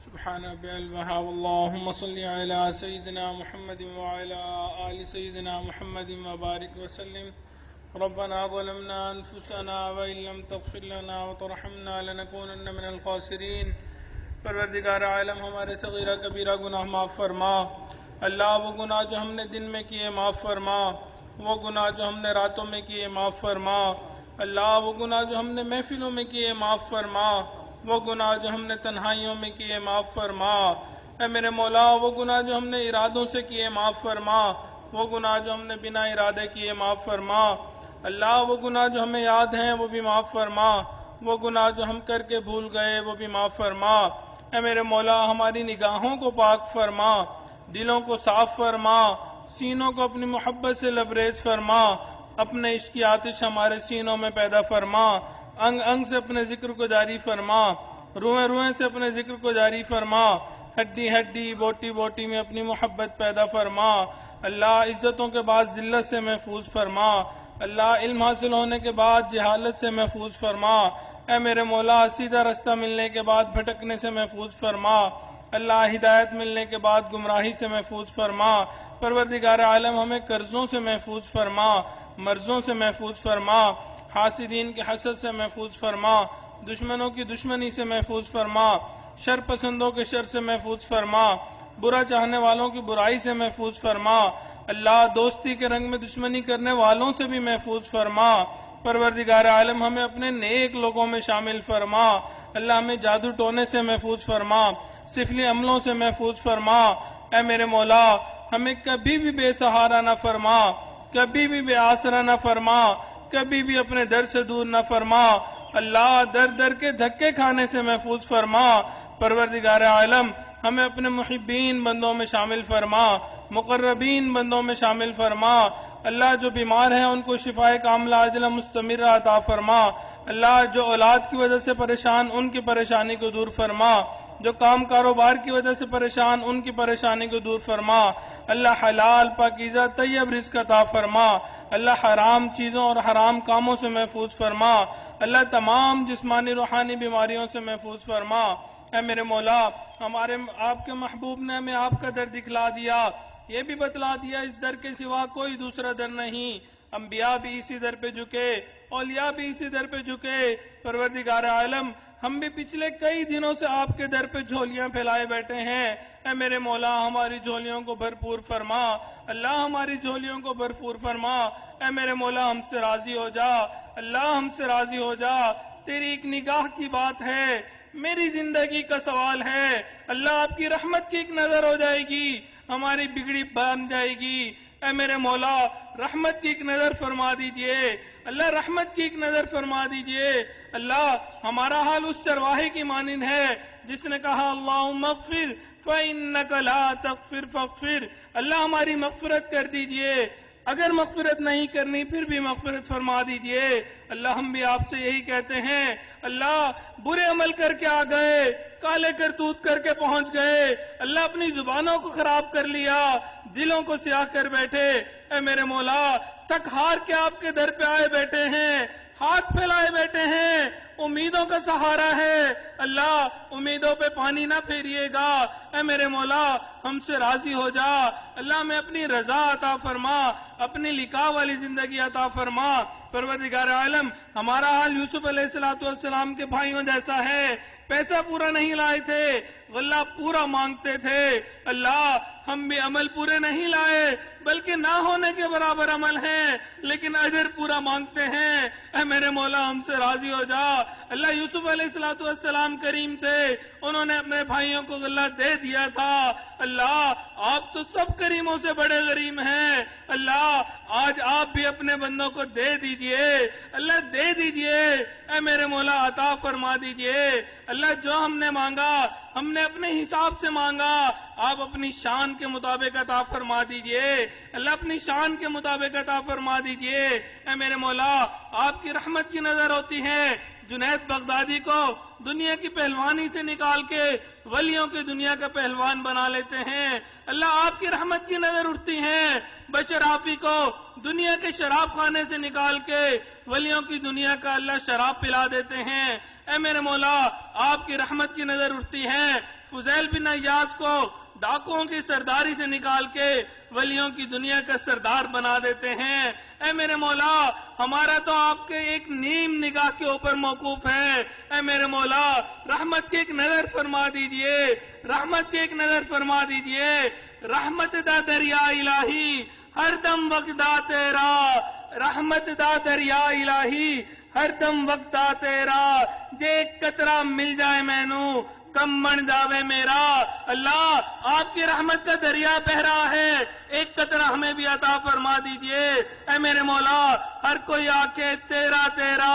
سبحان ربي الوهاب. اللهم صل على سيدنا محمد وعلى آل سيدنا محمد وبارك وسلم. ربنا ظلمنا أنفسنا وإن لم تغفر لنا وترحمنا لنكونن من الخاسرين. پروردگار عالم ہمارے صغیرہ کبیرہ گناہ معاف فرما. اللہ وہ گناہ جو ہم نے دن میں کیے معاف فرما، وہ گناہ جو ہم نے راتوں میں کیے معاف فرما. اللہ وہ گناہ جو ہم نے محفلوں میں کیے معاف فرما، وہ گناہ جو ہم نے تنہائیوں میں کیے معاف فرما. اے میرے مولا وہ گناہ جو ہم نے ارادوں سے کیے معاف فرما، وہ گناہ جو ہم نے بنا ارادے کیے معاف فرما. اللہ وہ گناہ جو ہمیں یاد ہیں وہ بھی معاف فرما، وہ گناہ جو ہم کر کے بھول گئے وہ بھی معاف فرما. اے میرے مولا ہماری نگاہوں کو پاک فرما، دلوں کو صاف فرما، سینوں کو اپنی محبت سے لبریز فرما. اپنے عشق کی آتش ہمارے سینوں میں پیدا فرما، انگ انگ سے اپنے ذکر کو جاری فرما، روئیں روئیں سے اپنے ذکر کو جاری فرما، ہڈی ہڈی بوٹی بوٹی میں اپنی محبت پیدا فرما. اللہ عزتوں کے بعد ذلت سے محفوظ فرما. اللہ علم حاصل ہونے کے بعد جہالت سے محفوظ فرما. اے میرے مولا سیدھا رستہ ملنے کے بعد بھٹکنے سے محفوظ فرما. اللہ ہدایت ملنے کے بعد گمراہی سے محفوظ فرما. پروردگار عالم ہمیں قرضوں سے محفوظ فرما، مرضوں سے محفوظ فرما، حاسدین کے حسد سے محفوظ فرما، دشمنوں کی دشمنی سے محفوظ فرما، شر پسندوں کے شر سے محفوظ فرما، برا چاہنے والوں کی برائی سے محفوظ فرما. اللہ دوستی کے رنگ میں دشمنی کرنے والوں سے بھی محفوظ فرما. پروردگار عالم ہمیں اپنے نیک لوگوں میں شامل فرما. اللہ ہمیں جادو ٹونے سے محفوظ فرما، سفلی عملوں سے محفوظ فرما. اے میرے مولا ہمیں کبھی بھی بے سہارا نہ فرما، کبھی بھی بے آسرا نہ فرما، کبھی بھی اپنے در سے دور نہ فرما. اللہ در در کے دھکے کھانے سے محفوظ فرما. پروردگار عالم ہمیں اپنے محبین بندوں میں شامل فرما، مقربین بندوں میں شامل فرما. اللہ جو بیمار ہیں ان کو شفائے کاملہ عاجلہ مستمرہ عطا فرما. اللہ جو اولاد کی وجہ سے پریشان ان کی پریشانی کو دور فرما، جو کام کاروبار کی وجہ سے پریشان ان کی پریشانی کو دور فرما. اللہ حلال پاکیزہ طیب رزق عطا فرما. اللہ حرام چیزوں اور حرام کاموں سے محفوظ فرما. اللہ تمام جسمانی روحانی بیماریوں سے محفوظ فرما. اے میرے مولا ہمارے آپ کے محبوب نے ہمیں آپ کا در دکھلا دیا، یہ بھی بتلا دیا اس در کے سوا کوئی دوسرا در نہیں. انبیاء بھی اسی در پہ جھکے، اولیاء بھی اسی در پہ جھکے. پروردگار عالم ہم بھی پچھلے کئی دنوں سے آپ کے در پہ جھولیاں پھیلائے بیٹھے ہیں. اے میرے مولا ہماری جھولیوں کو بھرپور فرما. اللہ ہماری جھولیوں کو بھرپور فرما. اے میرے مولا ہم سے راضی ہو جا. اللہ ہم سے راضی ہو جا. تیری ایک نگاہ کی بات ہے، میری زندگی کا سوال ہے. اللہ آپ کی رحمت کی ایک نظر ہو جائے گی، ہماری بگڑی بن جائے گی. اے میرے مولا رحمت کی ایک نظر فرما دیجئے. اللہ رحمت کی ایک نظر فرما دیجئے. اللہ ہمارا حال اس چرواہے کی مانند ہے جس نے کہا اللہم اغفر فإنک لا تغفر فاغفر. اللہ ہماری مغفرت کر دیجئے، اگر مغفرت نہیں کرنی پھر بھی مغفرت فرما دیجئے. اللہ ہم بھی آپ سے یہی کہتے ہیں، اللہ برے عمل کر کے آ گئے، کالے کرتوت کر کے پہنچ گئے، اللہ اپنی زبانوں کو خراب کر لیا، دلوں کو سیاہ کر بیٹھے. اے میرے مولا تک ہار کے آپ کے در پہ آئے بیٹھے ہیں، ہاتھ پھیلائے بیٹھے ہیں، امیدوں کا سہارا ہے. اللہ امیدوں پہ پانی نہ پھیریے گا. اے میرے مولا ہم سے راضی ہو جا. اللہ میں اپنی رضا عطا فرما، اپنی لقاء والی زندگی عطا فرما. پروردگار عالم ہمارا حال یوسف علیہ السلام کے بھائیوں جیسا ہے. پیسہ پورا نہیں لائے تھے، غلہ پورا مانگتے تھے. اللہ ہم بھی عمل پورے نہیں لائے بلکہ نہ ہونے کے برابر عمل ہیں، لیکن اجر پورا مانگتے ہیں. اے میرے مولا ہم سے راضی ہو جا. اللہ یوسف علیہ السلام کریم تھے، انہوں نے اپنے بھائیوں کو غلہ دے دیا تھا. اللہ آپ تو سب کریموں سے بڑے غریم ہیں. اللہ آج آپ بھی اپنے بندوں کو دے دیجئے. اللہ دے دیجئے. اے میرے مولا عطا فرما دیجئے. اللہ جو ہم نے مانگا ہم نے اپنے حساب سے مانگا، آپ اپنی شان کے مطابق عطا فرما دیجئے. اللہ اپنی شان کے مطابق عطا فرما دیجئے. اے میرے مولا آپ کی رحمت کی نظر ہوتی ہے جنید بغدادی کو دنیا کی پہلوانی سے نکال کے ولیوں کی دنیا کا پہلوان بنا لیتے ہیں۔ اللہ آپ کی رحمت کی نظر اٹھتی ہیں بشر رافی کو دنیا کے شراب خانے سے نکال کے ولیوں کی دنیا کا اللہ شراب پلا دیتے ہیں۔ اے میرے مولا آپ کی رحمت کی نظر اٹھتی ہے فضیل بن عیاض کو ڈاکوؤں کی سرداری سے نکال کے ولیوں کی دنیا کا سردار بنا دیتے ہیں۔ اے میرے مولا ہمارا تو آپ کے ایک نیم نگاہ کے اوپر موقوف ہے۔ اے میرے مولا رحمت کی ایک نظر فرما دیجئے، رحمت کی ایک نظر فرما دیجئے۔ رحمت دا دریا الہی ہر دم وقت دا تیرا، رحمت دا دریا الہی ہر دم وقت دا تیرا، جے ایک قطرہ مل جائے مینوں کم بن جاوے میرا۔ اللہ آپ کی رحمت کا دریا بہ رہا ہے، ایک قطرہ ہمیں بھی عطا فرما دیجئے۔ اے میرے مولا ہر کوئی آکے تیرا تیرا،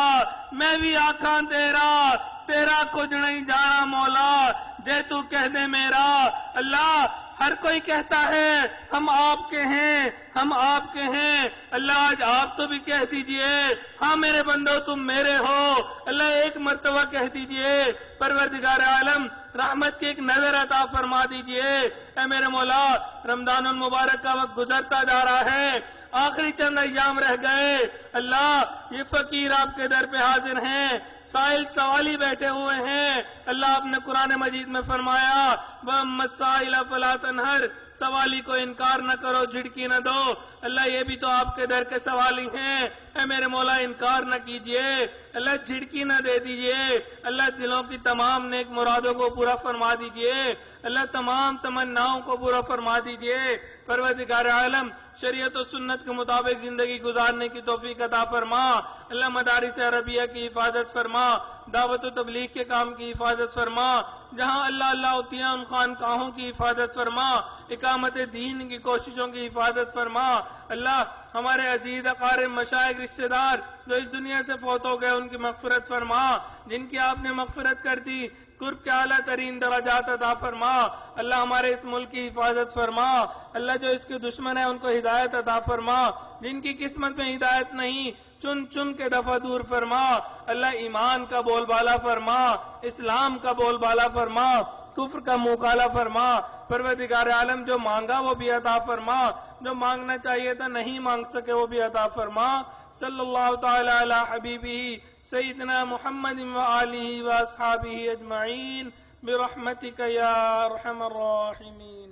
میں بھی آکھاں تیرا، تیرا کچھ نہیں جانا مولا جے تو کہہ دے میرا۔ اللہ ہر کوئی کہتا ہے ہم آپ کے ہیں، ہم آپ کے ہیں، اللہ آج آپ تو بھی کہہ دیجئے ہاں میرے بندو تم میرے ہو۔ اللہ ایک مرتبہ کہہ دیجئے پروردگار عالم رحمت کی ایک نظر عطا فرما دیجئے۔ اے میرے مولا رمضان المبارک کا وقت گزرتا جا رہا ہے، آخری چند ایام رہ گئے۔ اللہ یہ فقیر آپ کے در پہ حاضر ہیں، سائل سوالی بیٹھے ہوئے ہیں۔ اللہ آپ نے قرآن مجید میں فرمایا وَأَمَّا السَّائِلَ فَلَا تَنْهَرْ، سوالی کو انکار نہ کرو، جھڑکی نہ دو۔ اللہ یہ بھی تو آپ کے در کے سوالی ہیں، اے میرے مولا انکار نہ کیجئے، اللہ جھڑکی نہ دے دیجئے۔ اللہ دلوں کی تمام نیک مرادوں کو پورا فرما دیجئے، اللہ تمام تمناؤں کو پورا فرما دیجئے۔ پروردگار عالم شریعت و سنت کے مطابق زندگی گزارنے کی توفیق عطا فرما۔ اللہ مدارس عربیہ کی حفاظت فرما، دعوت و تبلیغ کے کام کی حفاظت فرما، جہاں اللہ اللہ ہوتی ہیں ان خانقاہوں کی حفاظت فرما، اقامت دین کی کوششوں کی حفاظت فرما۔ اللہ ہمارے عزیز اقارب مشائخ رشتہ دار جو اس دنیا سے فوت ہو گئے ان کی مغفرت فرما، جن کی آپ نے مغفرت کر دی قرب کے اعلیٰ ترین درجات عطا فرما۔ اللہ ہمارے اس ملک کی حفاظت فرما، اللہ جو اس کے دشمن ہیں ان کو ہدایت عطا فرما، جن کی قسمت میں ہدایت نہیں چن چن کے دفع دور فرما۔ اللہ ایمان کا بول بالا فرما، اسلام کا بول بالا فرما، کفر کا منہ کالا فرما۔ پروردگار عالم جو مانگا وہ بھی عطا فرما، جو مانگنا چاہیے تھا نہیں مانگ سکے وہ بھی عطا فرما۔ صلی اللہ تعالی علی حبیبہ سیدنا محمد وآلہ واصحابہ اجمعین برحمتک یا ارحم الراحمین۔